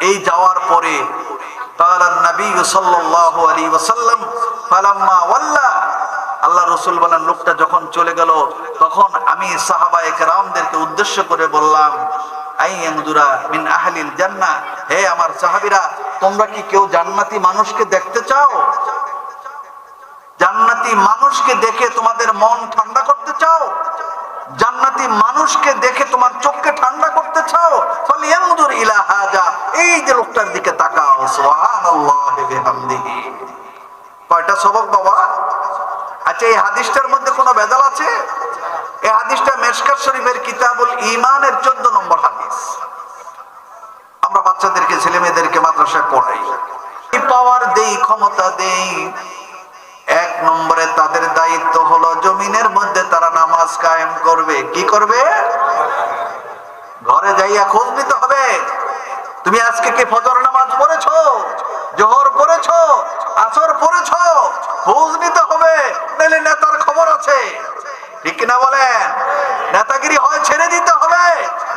এই যাওয়ার পরে قال النبي صلى الله عليه وسلم فلما ولى, আল্লাহ রাসূল বলেন লোকটা যখন চলে গেল তখন আমি সাহাবায়ে কেরামদেরকে উদ্দেশ্য করে বললাম, আইয়ানদুরা মিন আহলিল জান্নাহ, হে আমার সাহাবীরা তোমরা কি কেউ জান্নাতি মানুষকে দেখতে চাও? জান্নাতি মানুষকে দেখে তোমাদের মন ঠান্ডা করতে চাও? জান্নাতি মানুষকে দেখে তোমার চোখকে ঠান্ডা করতে চাও? ফালিয়ানদুর ইলা হাজা, এই যে লোকটার দিকে তাকাও। সুবহানাল্লাহি বিহামদিহি। কয়টা সবক বাবা? আচ্ছা এই হাদিসটার মধ্যে কোনো ভেজাল আছে? এই হাদিসটা মিশকাত শরীফের কিতাবুল ঈমানের 14 নম্বর হাদিস। আমরা বাচ্চাদেরকে ছেলে মেয়েদেরকে মাদ্রাসায় পড়াই, পাওয়ার দেই, ক্ষমতা দেই। 1 নম্বরে তাদের দায়িত্ব হলো জমিনের মধ্যে তারা নামাজ কায়েম করবে। কি করবে? ঘরে যাইয়া খোঁজ নিতে হবে, তুমি আজকে কি ফজর নামাজ পড়েছো, জোহর পড়েছো, আসর পড়েছো? খোঁজ নিতে হবে, নাহলে নেতার খবর আছে। ঠিক কিনা বলেন? নেতাগিরি হয় ছেড়ে দিতে হবে,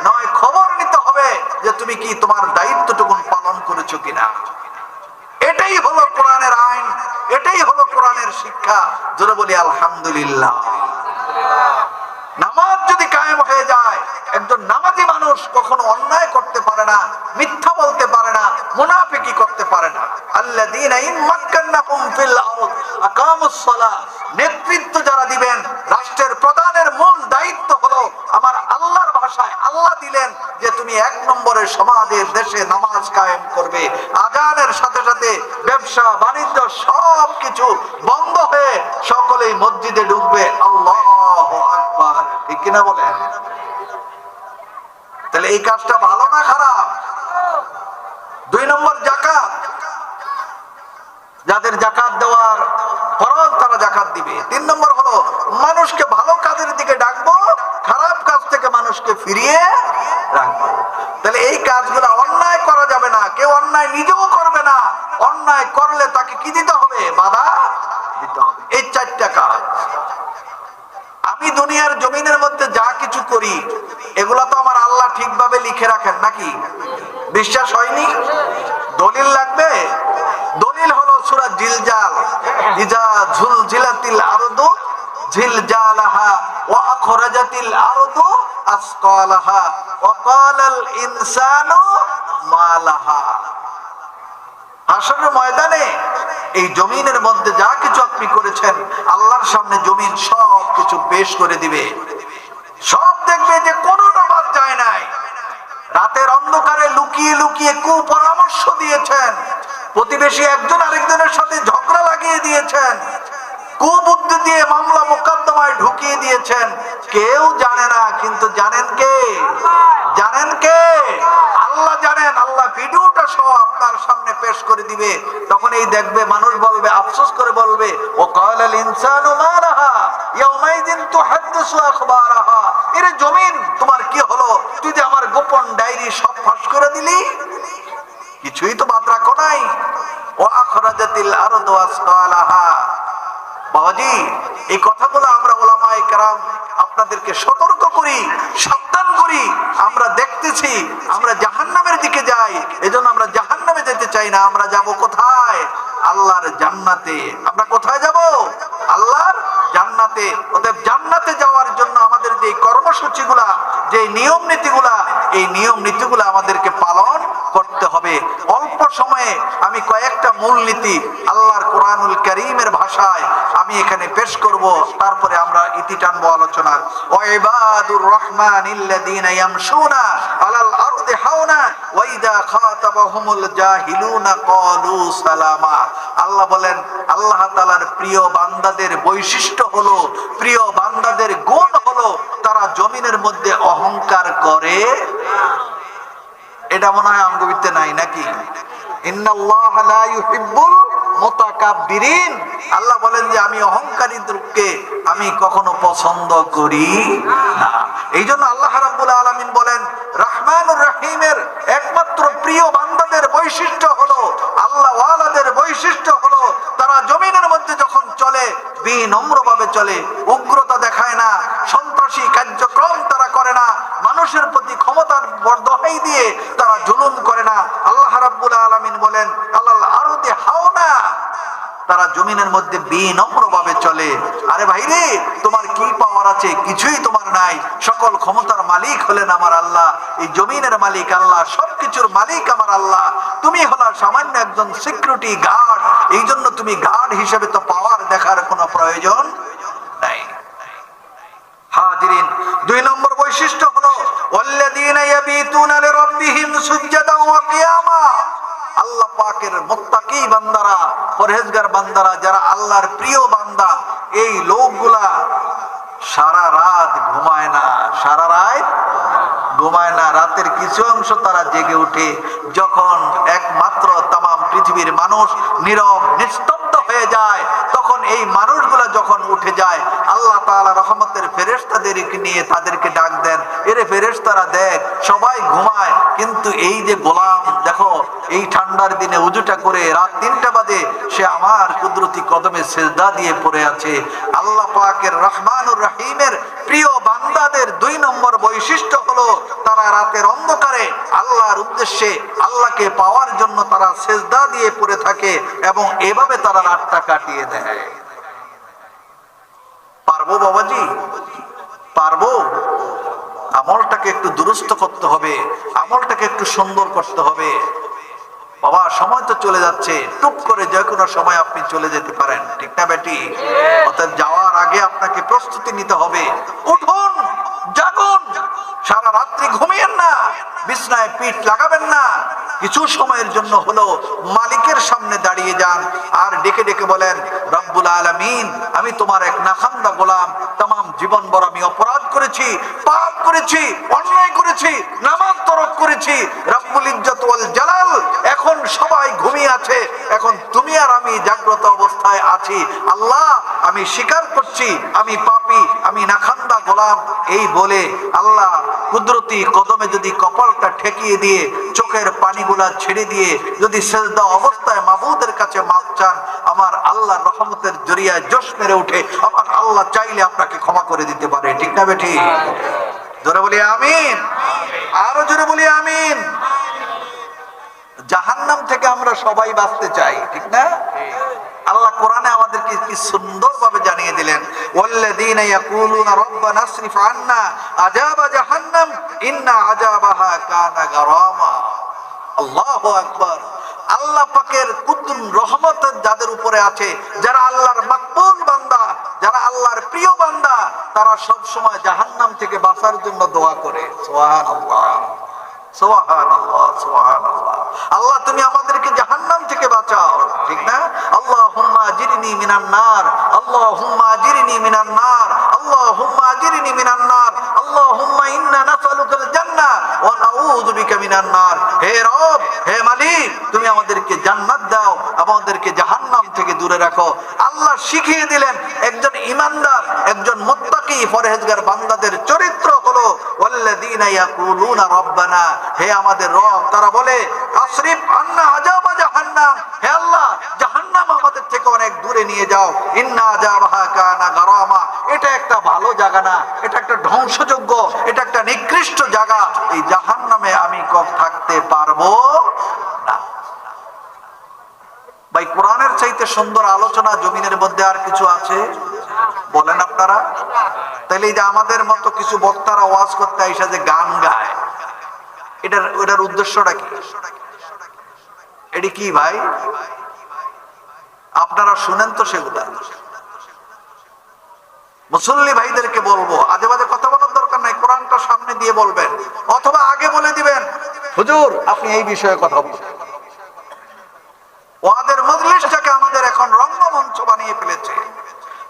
নয় খবর নিতে হবে যে তুমি কি তোমার দায়িত্বটুকু পালন করেছো কিনা। এটাই হলো কোরআনের আইন, এটাই হলো কোরআনের শিক্ষা। জোরে বলি আলহামদুলিল্লাহ। নামাজ যদি কায়েম হয়ে যায়, একজন নামাজি মানুষ কখনো অন্যায় করতে পারে না, মিথ্যা বলতে পারে না, মুনাফিকি করতে পারে না। আল্লাযীনা ইম্মাক্কান্নাহুম ফিল আরদ আকামুস সালাহ, নেতৃত্ব যারা দিবেন, রাষ্ট্রের প্রধানের মূল দায়িত্ব হলো, আমার আল্লাহর ভাষায় আল্লাহ দিলেন যে তুমি 1 নম্বরের সমাজের দেশে নামাজ কায়েম করবে। আযানের সাথে সাথে ব্যবসা বাণিজ্য সব কিছু বন্ধ হয়ে সকলেই মসজিদে ঢুকবে। আল্লাহু আকবার। ঠিক কিনা বলেন? তাহলে এই কাজটা ভালো না খারাপ? 2 নম্বর যাকাত, যাদের যাকাত দেওয়ার ফরজ তারা যাকাত দিবে। 3 নম্বর হলো মানুষকে ভালো কাজের দিকে ডাকবো, খারাপ কাজ থেকে মানুষকে ফিরিয়ে রাখবো। তাহলে এই কাজগুলো অন্যায় করা যাবে না, কেউ অন্যায় নিজেও করবে না। অন্যায় করলে তাকে কি দিতে হবে? বাধা দিতে হবে। এই 4টা কাজ। আমি দুনিয়ার জমিনের মধ্যে যা কিছু করি এগুলা তো আমার আল্লাহ ঠিকভাবে লিখে রাখেন নাকি? বিশ্বাস হয়নি? দলিল লাগবে? দলিল হলো সূরা জিলজাল, ইজা জুলজিলাতিল আরদু জিলজালাহা ওয়া আখরাজাতিল আরদু আসকালাহা ওয়া ক্বালাল ইনসানু মা লাহা। হাশরের ময়দানে এই জমিনের মধ্যে যা কিছু আপনি করেছেন আল্লাহর সামনে জমিন সব কিছু পেশ করে দিবে। সব দেখবে যে কোনোটা বাদ যায় নাই। রাতের অন্ধকারে লুকিয়ে লুকিয়ে কুপরামর্শ দিয়েছেন, প্রতিবেশী একজন আরেকজনের সাথে ঝগড়া লাগিয়ে দিয়েছেন, কুবুদ্ধি দিয়ে মামলা মোকদ্দমায় ঢুকিয়ে দিয়েছেন, কেউ জানে না। কিন্তু জানেন কে? জানেন কে? আল্লাহ জানেন। আল্লাহ ভিডিওটা সহ আপনার সামনে পেশ করে দিবে। তখন এই দেখবে মানুষ বলবে, আফসোস করে বলবে, ও ক্বালাল ইনসানু মা লাহা ইয়াউমাইযিন তুহাদ্দিসু আখবারাহা। এর জমিন তোমার কি হলো? তুই যে আমার গোপন ডায়েরি সব ফাঁস করে দিলি, কিছুই তো বাদ রাখো নাই। ওয়া আখরাজাতিল আরদু আসকালাহা। বাবাজি, এই কথাগুলো আমরা উলামায়ে কেরাম আপনাদেরকে সতর্ক করি, সাবধান করি। আমরা দেখতেছি আমরা জাহান্নামের দিকে যাই, এজন্য আমরা জাহান্নামে যেতে চাই না। আমরা যাব কোথায়? আল্লাহর জান্নাতে। আমরা কোথায় যাব? আল্লাহর জান্নাতে। অতএব জান্নাতে যাওয়ার জন্য আমাদের যে কর্মসূচিগুলা, যে নিয়ম নীতিগুলা, এই নিয়ম নীতিগুলা আমাদেরকে পালন করতে হবে। অল্প সময়ে আমি কয়েকটা মূলনীতি আল্লাহর কোরআনুল কারীমের ভাষায় আমি এখানে পেশ করব, তারপরে আমরা ইতি টানবো আলোচনার। ওয়াইবাদুর রহমানিল্লাযীনা ইয়ামশুনা আলাল আরদি হাওনা ওয়া ইযা খাতাবাহুমুল জাহিলুনা ক্বালু সালামা। আল্লাহ বলেন, আল্লাহ তাআলার প্রিয় বান্দাদের বৈশিষ্ট্য হলো, প্রিয় বান্দাদের গুণ হলো, তারা জমিনের মধ্যে অহংকার করে। এটা মনে হয় অঙ্গবিত্তে নাই নাকি? ইন্নাল্লাহা লা ইউহিব্বুল মুতাকাব্বিরিন। আল্লাহ বলেন যে আমি অহংকারীদেরকে আমি কখনো পছন্দ করি না। এই জন্য আল্লাহ রাব্বুল আলামিন বলেন, রহমানুর রহিমের একমাত্র প্রিয় বান্দাদের বৈশিষ্ট্য হলো, আল্লাহ ওয়ালাদের বৈশিষ্ট্য হলো, তারা জমিনের মধ্যে যখন চলে বিনম্রভাবে চলে, উগ্রতা দেখায় না, সন্ত্রাসী কার্যক্রম তারা করে না, মানুষের প্রতি ক্ষমতার দোহাই দিয়ে তারা জুলুম করে না। আল্লাহ রাব্বুল আলামিন বলেন, আলাল আরদি হাওনা, তারা জমিনের মধ্যে বিনম্রভাবে চলে। আরে ভাই রে, তোমার কি পাওয়ার আছে? কিছুই তোমার নাই। সকল ক্ষমতার মালিক হলেন আমার আল্লাহ, এই জমিনের মালিক আল্লাহ, সবকিছুর মালিক আমার আল্লাহ। তুমি হলো সামান্য একজন সিকিউরিটি গার্ড, এই জন্য তুমি গার্ড হিসেবে তো পাওয়ার দেখার কোনো প্রয়োজন নাই। হাজিরিন, 2 নম্বর বৈশিষ্ট্য হলো ওয়াল্লাযীনা ইয়াবিতুনা লিরাব্বিহিম সুজদান ওয়া কিয়ামা। আল্লাহ পাকের মুত্তাকি বান্দারা, পরহেজগার বান্দারা, যারা আল্লাহর প্রিয় বান্দা, এই লোকগুলা সারা রাত ঘুমায় না, সারা রাত ঘুমায় না। রাতের কিছু অংশ তারা জেগে উঠে, যখন একমাত্র তামাম পৃথিবীর মানুষ নীরব নিস্তব্ধ হয়ে যায়, তখন এই মানুষগুলা যখন উঠে যায়, আল্লাহ তাআলা রহমতের ফেরেশতাদেরকে নিয়ে তাদেরকে ডাক দেন, এরে ফেরেশতারা দেখ, সবাই ঘুমায়, কিন্তু এই যে গোলাম দেখো, এই ঠান্ডার দিনে উজুটা করে রাত 3টা বাজে সে আমার কুদরতি কদমে সিজদা দিয়ে পড়ে আছে। আল্লাহ পাকের রহমানুর রহিমের প্রিয় বান্দাদের 2 নম্বর বৈশিষ্ট্য হলো, তারা রাতের অন্ধকারে আল্লাহর উদ্দেশ্যে, আল্লাহকে পাওয়ার জন্য তারা সিজদা দিয়ে পড়ে থাকে এবং এভাবে তারা রাতটা কাটিয়ে দেয়। পারবো বাবাজি? পারবো? আমলটাকে একটু দুরুস্ত করতে হবে, আমলটাকে একটু সুন্দর করতে হবে। বাবা, সময় তো চলে যাচ্ছে, টুক করে যে কোনো সময় আপনি চলে যেতে পারেন, ঠিক না বেটি? অর্থাৎ যাওয়ার আগে আপনাকে প্রস্তুতি নিতে হবে। উঠুন, জাগুন, সারা রাত্রি ঘুমিয়েন না, বিছনায় পিঠ লাগাবেন না। কিছু সময়ের জন্য হলো মালিকের সামনে দাঁড়িয়ে যান আর ডেকে ডেকে বলেন, রব্বুল আলামিন, আমি তোমার এক নাখান্দা গোলাম, তামাম জীবন ভর আমি অপরাধ করেছি, পাপ করেছি, অন্যায় করেছি, নামাজ তরক করেছি। রব্বুল ইজ্জত ওয়াল জালাল, এখন সবাই ঘুমিয়ে আছে, এখন তুমি আর আমি জাগ্রত অবস্থায় আছি। আল্লাহ, আমি স্বীকার করছি আমি পাপী, আমি নাখান্দা গোলাম। এই বলে আল্লাহ কুদরতি কদমে যদি কপালটা ঠেকিয়ে দিয়ে, চোখের পানিগুলা ছেড়ে দিয়ে যদি সিজদা অবস্থায় মাবুদের কাছে মাফ চান, আমার আল্লাহ রহমতের জরিয়ায় জোশ মেরে উঠে আমার আল্লাহ চাইলে আপনাকে ক্ষমা করে দিতে পারে, ঠিক না বেটি? জোরে বলি আমিন, আরো জোরে বলি আমিন। জাহান্নাম থেকে আমরা সবাই বাঁচতে চাই, ঠিক না? আল্লাহ কোরআনে আমাদেরকে কি সুন্দরভাবে জানিয়ে দিলেন, ওয়াল্লাযীনা ইয়াকুলুনা রব্বানা আসরিফ আন্না আযাবা জাহান্নাম ইন্না আযাবাহা কানা গারামা। আল্লাহু আকবার। আল্লাহ পাকের কুতুম রহমত যাদের উপরে আছে, যারা আল্লাহর মাকবুল বান্দা, যারা আল্লাহর প্রিয় বান্দা, তারা সব সময় জাহান্নাম থেকে বাঁচার জন্য দোয়া করে। সুবহানাল্লাহ, সুবহানাল্লাহ, সুবহানাল্লাহ। আল্লাহ, তুমি আমাদেরকে জাহান্নাম থেকে বাঁচাও, ঠিক না? আল্লাহুম্মা আজিরনি মিনান নার, আল্লাহুম্মা আজিরনি মিনান নার, আল্লাহুম্মা আজিরনি মিনান নার, আল্লাহুম্মা ইন্না নাসআলুকাল জান্নাহ ওয়া নাউযু বিকা মিনান নার। হে রব, হে মালিক, তুমি আমাদেরকে জান্নাত দাও, আমাদেরকে জাহান্নাম থেকে দূরে রাখো। আল্লাহ শিখিয়ে দিলেন একজন ঈমানদার, একজন মুত্তাকি পরহেজগার বান্দাদের চরিত্র হলো ওয়াল্লাযীনা ইয়াকুলুনা রব্বানা, হে আমাদের রব, তারা বলে আসরিফ আন্না আযাবা জাহান্নাম, হে আল্লাহ, জাহান্নাম আমাদের থেকে অনেক দূরে নিয়ে যাও। ইন্না আযাবাহা কানা গারামা, এটা একটা ভালো জায়গা না, এটা একটা ধ্বংসযোগ্য, এটা একটা নিকৃষ্ট জায়গা। এই জাহান্নামে আমি থাকতে পারবো না। ভাই, কোরআনের চাইতে সুন্দর আলোচনা জমিনের মধ্যে আর কিছু আছে? বলেন আপনারা। তাহলে এই যে আমাদের মতো কিছু বক্তারা ওয়াজ করতে আইসা যে গান গায়, এটার উদ্দেশ্যটা কি? এটি কি ভাই? আপনারা শুনেন তো সেগুলা। মুসল্লি ভাইদেরকে বলবো, আজে বাজে কথা বলার দরকার নাই, কোরআনটা সামনে দিয়ে বলবেন, অথবা আগে বলে দিবেন হুজুর আপনি এই বিষয়ে কথা বলবেন। ওয়াদের মজলিসটাকে আমাদের এখন রঙ্গমঞ্চ বানিয়ে ফেলেছে।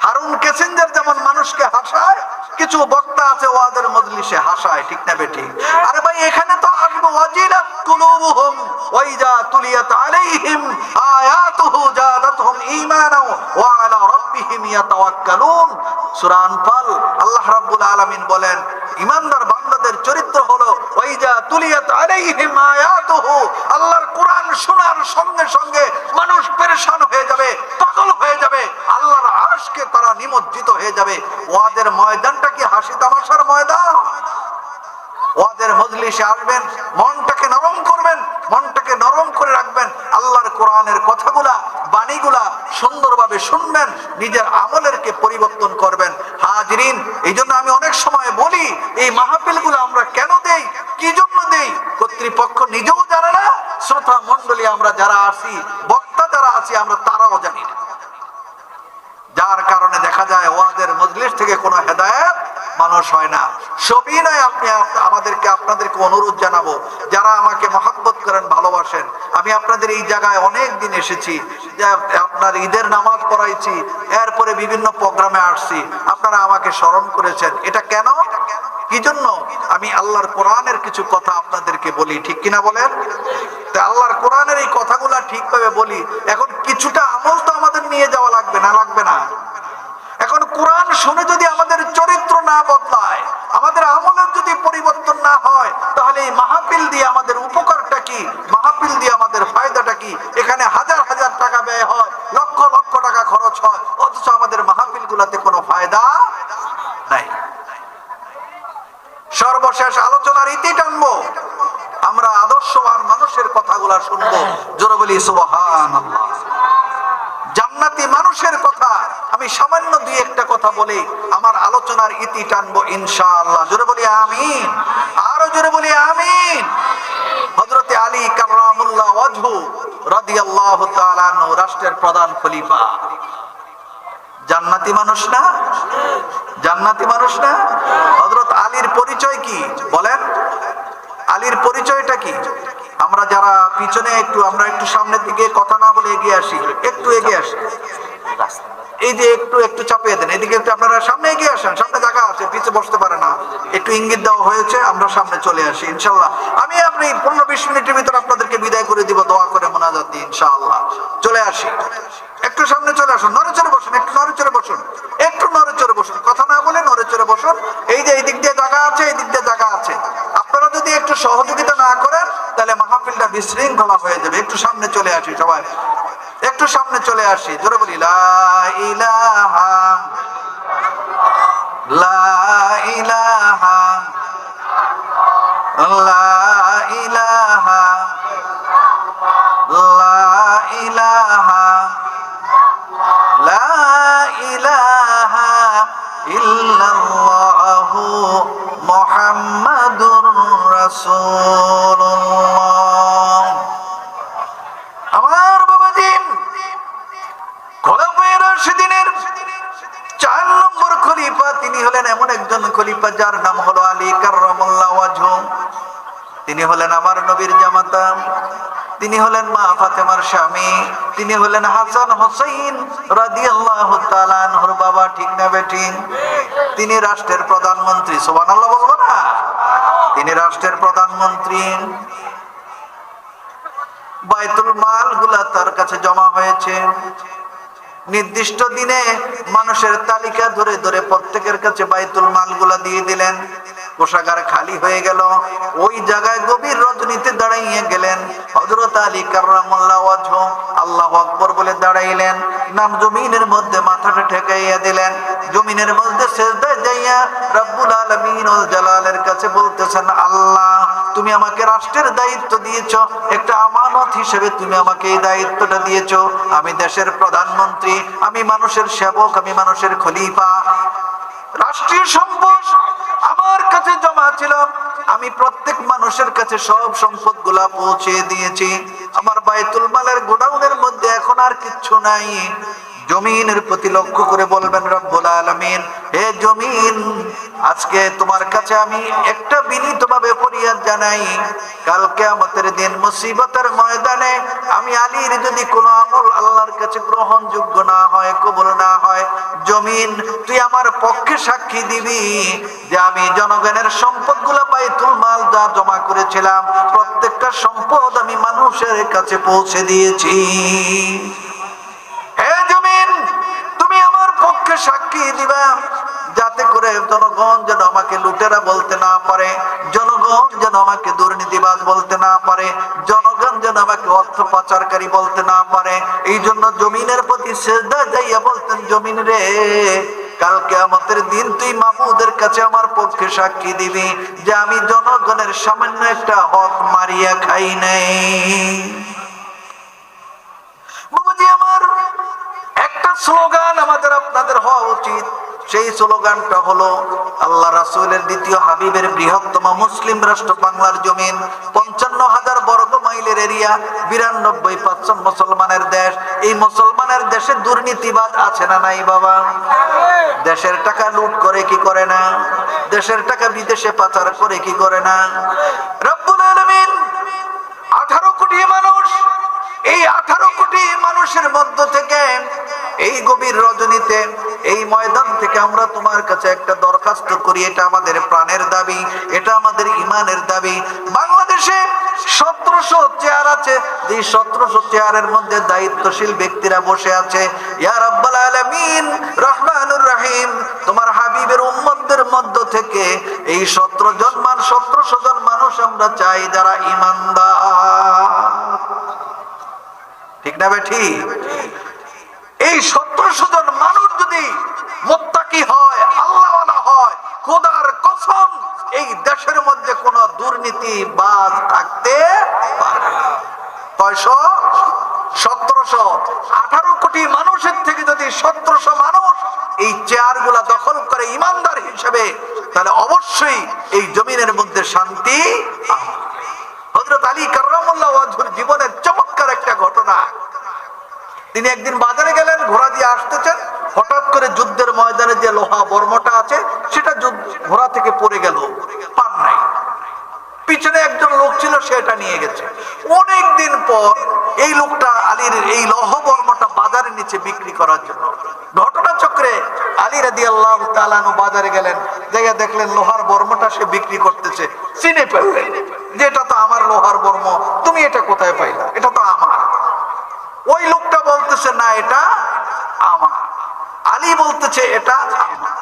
হারুন কিসিঞ্জার যেমন মানুষকে হাসায়, কিছু বক্তা আছে ওয়াদের মজলিসে হাসায়, ঠিক না বেঠিক? আরে ভাই এখানে তো আসবে ওয়াজিলাত কুলুবুহুম ওয়া ইযা তুলিয়াত আলাইহিম আয়াতুহু জাদাতহুম ঈমানা ওয়া আলা রাব্বিহিম ইয়াতাওয়াক্কালুন। সূরা আনফাল আল্লাহ রাব্বুল আলামিন বলেন ঈমানদার বান্দাদের চরিত্র হলো ওয়া ইযা তুলিয়াত আলাইহিম আয়াতুহু, আল্লাহর কোরআন শোনার সঙ্গে সঙ্গে মানুষ পেরেশান হয়ে যাবে, পাগল হয়ে যাবে, আল্লাহর আশকে তারা নিমজ্জিত হয়ে যাবে। ওয়াদের ময়দানটা কি হাসি তামাশার ময়দান? ওয়াদের মজলিসে আসবেন, মনটাকে নরম করবেন, মনটাকে নরম করে রাখবেন, আল্লাহর কোরআনের কথাগুলা বাণীগুলা সুন্দরভাবে শুনবেন, নিজের আমলেরকে পরিবর্তন করবেন। হাজিরিন, এই জন্য আমি অনেক সময় বলি এই মাহফিলগুলো আমরা কেন দেই, কি জন্য দেই, কর্তৃপক্ষ নিজেও জানে না, শ্রোতা মণ্ডলী আমরা যারা আছি, বক্তা যারা আছি আমরা তারাও জানি না। যার কারণে দেখা যায় ওয়াদের মজলিস থেকে কোনো হেদায়েত মানুষ হয় না। সবিনয় আপনাদেরকে অনুরোধ জানাবো, যারা আমাকে মহব্বত করেন, ভালোবাসেন, আমি আপনাদের এই জায়গায় অনেক দিন এসেছি, যে আপনার ঈদের নামাজ পড়াইছি, এরপরে বিভিন্ন প্রোগ্রামে আসছি, আপনারা আমাকে স্মরণ করেছেন। এটা কেন, কি জন্য? আমি আল্লাহর কোরআনের কিছু কথা আপনাদেরকে বলি, ঠিক কিনা বলেন? আল্লাহর কোরআনের এই কথাগুলা ঠিকভাবে বলি। এখন কিছুটা আমল তো আমাদের নিয়ে যাওয়া লাগবে না, লাগবে না? এখন কোরআন শুনে যদি আমাদের চরিত্র না বদলায়, আমাদের আমলের যদি পরিবর্তন না হয়, তাহলে এই মাহফিল দিয়ে আমাদের উপকারটা কি, মাহফিল দিয়ে আমাদের ফায়দাটা কি? এখানে হাজার হাজার টাকা ব্যয় হয়, লক্ষ লক্ষ টাকা খরচ হয়, অথচ আমাদের মাহফিল গুলাতে কোনো ফায়দা নাই। সর্বশেষ আলোচনার ইতি টানবো, আমরা আদর্শবান মানুষের কথাগুলা শুনবো। জোরে বলি সুবহানাল্লাহ। জান্নাতি মানুষের কথা আমি সামান্য দুই একটা কথা বলে আমার আলোচনার ইতি টানবো ইনশাআল্লাহ। জোরে বলি আমিন, আরো জোরে বলি আমিন। হযরতে আলী কাররামুল্লাহ ওয়াজহু রাদিয়াল্লাহু তাআলা আনহু রাষ্ট্রের প্রধান খলিফা, জান্নাতি মানুষ না? জান্নাতি মানুষ না? হযরত আলীর পরিচয় কি বলেন? আলীর পরিচয়টা কি? আমরা যারা পিছনে আমরা একটু সামনের দিকে কথা না বলে এগিয়ে আসি, একটু এগিয়ে আসি, এই যে একটু চাপিয়ে দেন, এদিকে একটু আপনারা সামনে এগিয়ে আসেন, সামনে জায়গা আছে, পিছে বসতে পারে না, একটু ইঙ্গিত দেওয়া হয়েছে, আমরা সামনে চলে আসি ইনশাআল্লাহ। আমি আপনি 15-20 মিনিটের ভিতর আপনাদেরকে বিদায় করে দিব, দোয়া করে মোনাজাত দিয়ে ইনশাআল্লাহ। চলে আসি, একটু সামনে চলে আসুন, নড়ে চড়ে বসুন, একটু নড়ে চড়ে বসুন, একটু নড়ে চড়ে বসুন, কথা না বলে নড়ে চড়ে বসুন। এই যে এই দিক দিয়ে জায়গা আছে, এই দিক দিয়ে জায়গা আছে, আপনারা যদি একটু সহযোগিতা না করেন তাহলে মাহফিলটা বিশৃঙ্খলা হয়ে যাবে। একটু সামনে চলে আসি সবাই, একটু সামনে চলে আসি, জোরে বলি লা ইলাহা লা ইলাহা লা ইলাহা লা ইলাহা লা ইলাহা ইল্লাল্লাহু মুহাম্মাদুর রাসূলুল্লাহ। আমার বাবাজি, খোলাফায়ে রাশিদিনের 4 নম্বর খলিফা, তিনি হলেন এমন একজন খলিফা যার নাম হলো আলী কাররামাল্লাহু ওয়াজহু। তিনি হলেন আমার নবীর জামাতা, তিনি হলেন মা ফাতেমার স্বামী, তিনি হলেন হাসান হোসেন রাদিয়াল্লাহু তাআলা আনহুর বাবা, ঠিক না বেঠিক? তিনি রাষ্ট্রের প্রধানমন্ত্রী, সুবহানাল্লাহ বলবো না? তিনি রাষ্ট্রের প্রধানমন্ত্রী। বাইতুল মাল গুলা তার কাছে জমা হয়েছে, নির্দিষ্ট দিনে মানুষের তালিকা ধরে ধরে প্রত্যেকের কাছে বাইতুল মাল গুলা দিয়ে দিলেন। কোষাগার খালি হয়ে গেল, ওই জায়গায় গভীর রজনীতে দাঁড়াইয়ে গেলেন হযরত আলী কাররামাল্লাহু ওয়াজহু, আল্লাহু আকবার বলে দাঁড়াইলেন, নাম জমিনের মধ্যে মাথাটা ঠেকাইয়া দিলেন, জমিনের মধ্যে সিজদায় যাইয়া রব্বুল আলামিন ওয়াল জালালের কাছে বলতেছেন, আল্লাহ তুমি আমাকে রাষ্ট্রের দায়িত্ব দিয়েছো, একটা আমানত হিসেবে তুমি আমাকে এই দায়িত্বটা দিয়েছো, আমি দেশের প্রধানমন্ত্রী, আমি মানুষের সেবক, আমি মানুষের খলিফা, রাষ্ট্রীয় সম্পদ আমার কাছে কাছে জমা ছিল, আমি প্রত্যেক মানুষের কাছে সব সম্পদ গুলা পৌঁছে দিয়েছি। আমার বাইতুল মালের গোডাউনের মধ্যে এখন আর কিচ্ছু নাই। জমিনের প্রতি লক্ষ্য করে বলবেন রব্বুল আলামিন, হে জমিন, আজকে তোমার কাছে আমি একটা বিনীতভাবে ফরিয়াদ জানাই, কাল কিয়ামতের দিন মুসিবতের ময়দানে আমি আলীর যদি কোনো আমল আল্লাহর কাছে গ্রহণযোগ্য না হয়, কবুল না হয়, জমিন তুই আমার পক্ষে সাক্ষী দিবি যে আমি জনগণের সম্পদগুলো বাইতুল মাল যা জমা করেছিলাম প্রত্যেকটা সম্পদ আমি মানুষের কাছে পৌঁছে দিয়েছি। হে জমিন, তুমি আমার পক্ষে সাক্ষী দিবা, যাতে করে জনগণ যেন আমাকে লুটেরা বলতে না পারে, জনগণ যেন আমাকে দুর্নীতিবাজ বলতে না পারে, জনগণ যেন আমাকে অর্থ পাচারকারী বলতে না পারে। এই জন্য জমিনের প্রতি সেজদা যাইয়া বলতেন, জমিন রে, কাল কিয়ামতের দিন তুই মাবুদের কাছে আমার পক্ষে সাক্ষী দিবি যে আমি জনগণের সামান্য একটা হক মারিয়া খাই নাই। বাবাজি আমার, একটা স্লোগান আমাদের আপনাদের হওয়া উচিত। সেই স্লোগানটা হলো, আল্লাহ রাসূলের দ্বিতীয় হাবিবের বৃহত্তম মুসলিম রাষ্ট্র বাংলার জমিন, 55,000 বর্গ মাইলের এরিয়া, 92% মুসলমানের দেশ। এই মুসলমানের দেশে দুর্নীতিবাদ আছে না নাই বাবা? দেশের টাকা লুট করে কি করে না? দেশের টাকা বিদেশে পাচার করে কি করে না? রব্বুল আলামিন 18 কোটি মানুষ, এই 18 কোটি মানুষের মধ্য থেকে এই গভীর রজনীতে এই ময়দান থেকে আমরা তোমার কাছে একটা দরখাস্ত করি। এটা আমাদের প্রাণের দাবি, এটা আমাদের ইমানের দাবি। বাংলাদেশে 1700 চেয়ার আছে, যে 1700 চেয়ারের মধ্যে দায়িত্বশীল ব্যক্তিরা বসে আছে। ইয়া রাব্বাল আলামিন রহমানুর রহিম, তোমার হাবিবের উম্মতদের মধ্য থেকে এই 1700 জন মানুষ আমরা চাই যারা ঈমানদার। ঠিক না বেঠি? এই 1700 জন মানুষ যদি মুত্তাকি হয়, আল্লাহওয়ালা হয়, খোদার কসম এই দেশের মধ্যে কোনো দুর্নীতিবাজ থাকতে পারে না। 1700 18 কোটি মানুষের থেকে যদি 1700 মানুষ এই চেয়ারগুলা দখল করে ইমানদার হিসেবে, তাহলে অবশ্যই এই জমিনের মধ্যে শান্তি আসবে। হযরত আলী কাররামাল্লাহু ওয়াজহুর জীবনের চমৎকার একটা ঘটনা। তিনি একদিন বাজারে গেলেন, ঘোড়া দিয়ে আসতেছেন, হঠাৎ করে যুদ্ধের ময়দানে যে লোহা বর্মটা আছে সেটা ঘোড়া থেকে পড়ে গেল, পান নাই। পিছনে একজন লোক ছিল, সেটা নিয়ে গেছে। অনেক দিন পর এই লোকটা আলীর এই লৌহ বর্মটা বাজারে নিচে বিক্রি করার জন্য, ঘটনা চক্রে আলী রাদিয়াল্লাহু তাআলা আনহু বাজারে গেলেন, জায়গা দেখলেন লোহার বর্মটা সে বিক্রি করতেছে। চিনে ফেললেন যে এটা তো আমার লোহার বর্ম, তুমি এটা কোথায় পাইলা? এটা তো আমার। ওই লোকটা বলতেছে না এটা আমার। আলী বলতেছে এটা আমার।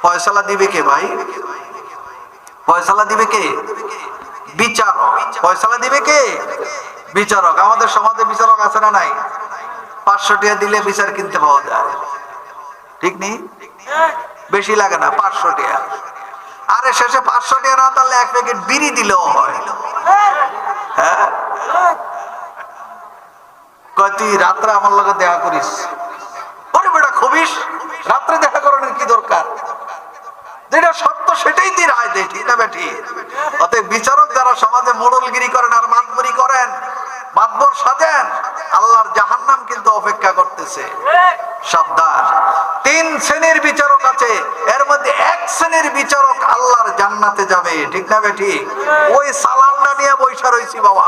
ফয়সালা দিবে কে ভাই? ফয়সালা দিবে কে? বিচারক। ফয়সালা দিবে কে? বিচারক। আমাদের সমাজে বিচারক আছে না নাই? 500 টাকা দিলে বিচার কিনতে পাওয়া যায়, ঠিক নেই? বেশি লাগে না, 500 টাকা। আরে শেষে 500 টাকা না তাহলে এক প্যাকেট বিড়ি দিলেও হয়। হ্যাঁ, কয় তুই রাত্রে আমার লগে দেখা করিস? ওরে বেটা খবিস, রাত্রে দেখা করানোর কি দরকার? যেটা সত্য সেটাই তুই রায় দে, ঠিক না বেটি? অতএব বিচারক যারা সমাজে মোড়লগিরি করেন আর মাতবরি করেন, মাতবর সাজেন, আল্লাহর জাহান্নাম কিন্তু অপেক্ষা করতেছে। সাবধান। 3 শ্রেণীর বিচারক আছে, এর মধ্যে 1 শ্রেণীর বিচারক আল্লাহর জান্নাতে যাবে, ঠিক না বেটি? ওই সালামটা নিয়ে বৈশা রইছি বাবা,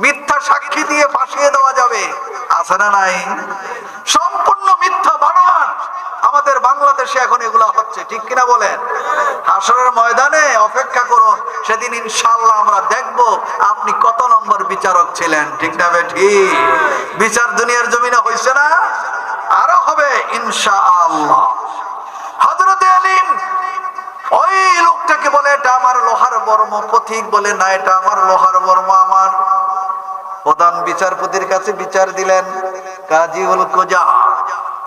মিথ্যা সাক্ষী দিয়ে ফাঁসিয়ে দেওয়া যাবে, আছে না নাই? সম্পূর্ণ মিথ্যা বানোয়াট আমাদের বাংলাদেশে এখন এগুলা হচ্ছে, ঠিক কিনা বলেন? হাসরের ময়দানে অপেক্ষা করুন, সেদিন ইনশাআল্লাহ আমরা দেখব আপনি কত নম্বর বিচারক ছিলেন, ঠিক না বেঠি? বিচার দুনিয়ার জমিনে হইছে না, আরো হবে ইনশাআল্লাহ। হযরত আলী ওই লোকটাকে বলে এটা আমার লোহার বর্ম, পথিক বলে না এটা আমার লোহার বর্ম আমার। প্রধান বিচারপতির কাছে বিচার দিলেন কাজী উল কুজা।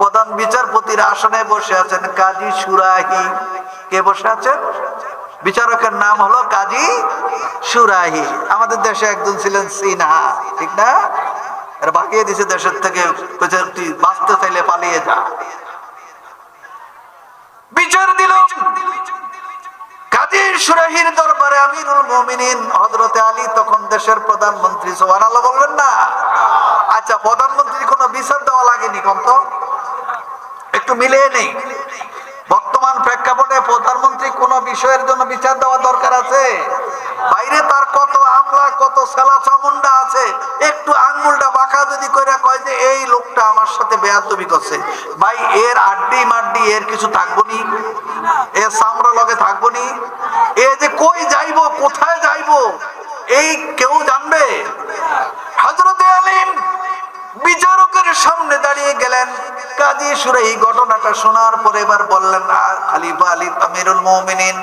প্রধান বিচারপতির আসনে বসে আছেন কাজী সুরাহি। কে বসে আছেন? বিচারকের নাম হলো কাজী সুরাহি। আমাদের দেশে একজন ছিলেন সিনহা, ঠিক না? এর বাকিয়ে দিছে দেশের থেকে, তুই বাঁচতে চাইলে পালিয়ে যা। বিচার দিল কাজী সুরাহির দরবারে আমিরুল মুমিনিন হযরতে আলী তখন দেশের প্রধানমন্ত্রী, সুবহানাল্লাহ বলবেন না? আচ্ছা, প্রধানমন্ত্রী কোনো বিচার দেওয়া লাগেনি, কোন তো একটু মিলিয়ে নেই। বর্তমান প্রেক্ষাপটে প্রধানমন্ত্রী কোন বিষয়ের জন্য বিচার দেওয়া দরকার আছে? বাইরে তার কত আমলা, কত সেলা চামুন্ডা আছে, একটু আঙ্গুলটা বাঁকা যদি কইরা কয় যে এই লোকটা আমার সাথে বেয়াদবি করছে, ভাই এর আড্ডি মাড্ডি এর কিছু থাকবো নি? এর সামরা লগে থাকবো নি? এ যে কই যাইবো, কোথায় যাইবো, এই কেউ জানবে? হযরতে আলী বিচারকের সামনে দাঁড়িয়ে গেলেন। কাজী সুরাহি ঘটনাটা শোনার পরে এবার বললেন, খলিফা আলী আমিরুল মুমিনিন,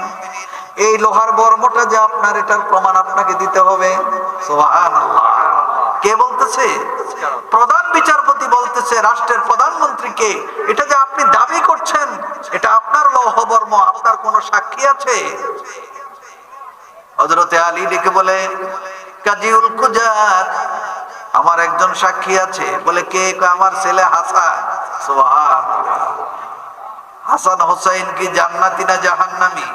এই লোহার বর্মটা যে আপনার, এটার প্রমাণ আপনাকে দিতে হবে। সুবহানাল্লাহ। কে বলতেছে? প্রধান বিচারপতি বলতেছে রাষ্ট্রের প্রধানমন্ত্রীকে, এটা যে আপনি দাবি করছেন এটা আপনার লৌহ বর্ম, আপনার কোনো সাক্ষী আছে? হযরতে আলী ডেকে বলে, কাজীউল কুজাত, আমার একজন সাক্ষী আছে। বলে কে? আমার ছেলে হাসান। সুবহানাল্লাহ। হাসান হোসেন কি জান্নাতি না জাহান্নামী?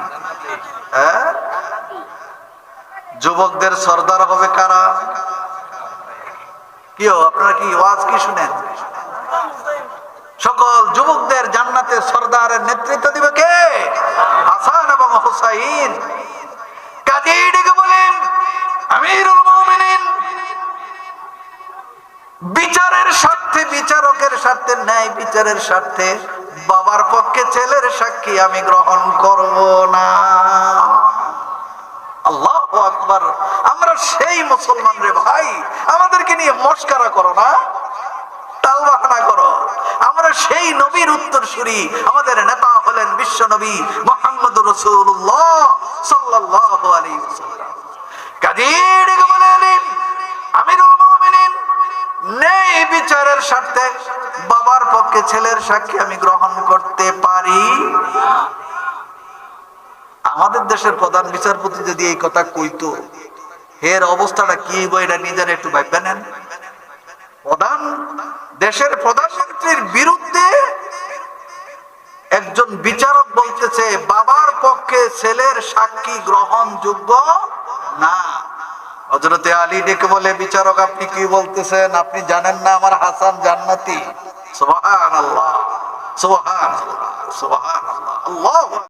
হ্যাঁ, যুবকদের সর্দার হবে কারা? কি আপনারা কি ওয়াজ কি শুনেন? সকল যুবকদের জান্নাতের সর্দারের নেতৃত্ব দিবে কে? হাসান এবং হুসাইন। কাজী ডেকে বলেন, আমিরুল মুমিনিন, বিচারের স্বার্থে, বিচারকের স্বার্থে, ন্যায় বিচারের স্বার্থে বাবার পক্ষে ছেলের সাক্ষী আমি গ্রহণ করব না। আল্লাহু আকবার। আমরা সেই মুসলমান রে ভাই, আমাদেরকে নিয়ে মস্করা করো না, টালবাহানা করো। আমরা সেই নবীর উত্তরসূরি, আমাদের নেতা হলেন বিশ্ব নবী মুহাম্মদুর রাসূলুল্লাহ সাল্লাল্লাহু আলাইহি ওয়াসাল্লাম। কাজী ডেকে বলেন, আমিরুল মুমিনিন, ন্যায় বিচারের স্বার্থে বাবার পক্ষে ছেলের সাক্ষী আমি গ্রহণ করতে পারি। আমাদের দেশের প্রধান বিচারপতি যদি এই কথা কইতো, এর অবস্থাটা কি হইব এটা নিজের একটু ভাববে নেন। দেশের প্রধানমন্ত্রীর বিরুদ্ধে একজন বিচারক বলতেছে বাবার পক্ষে ছেলের সাক্ষী গ্রহণযোগ্য না। হযরতে আলী ডেকে বলে, বিচারক আপনি কি বলতেছেন? আপনি জানেন না আমার হাসান জান্নাতি? সুবহানাল্লাহ, সুবহানাল্লাহ, সুবহানাল্লাহ, আল্লাহু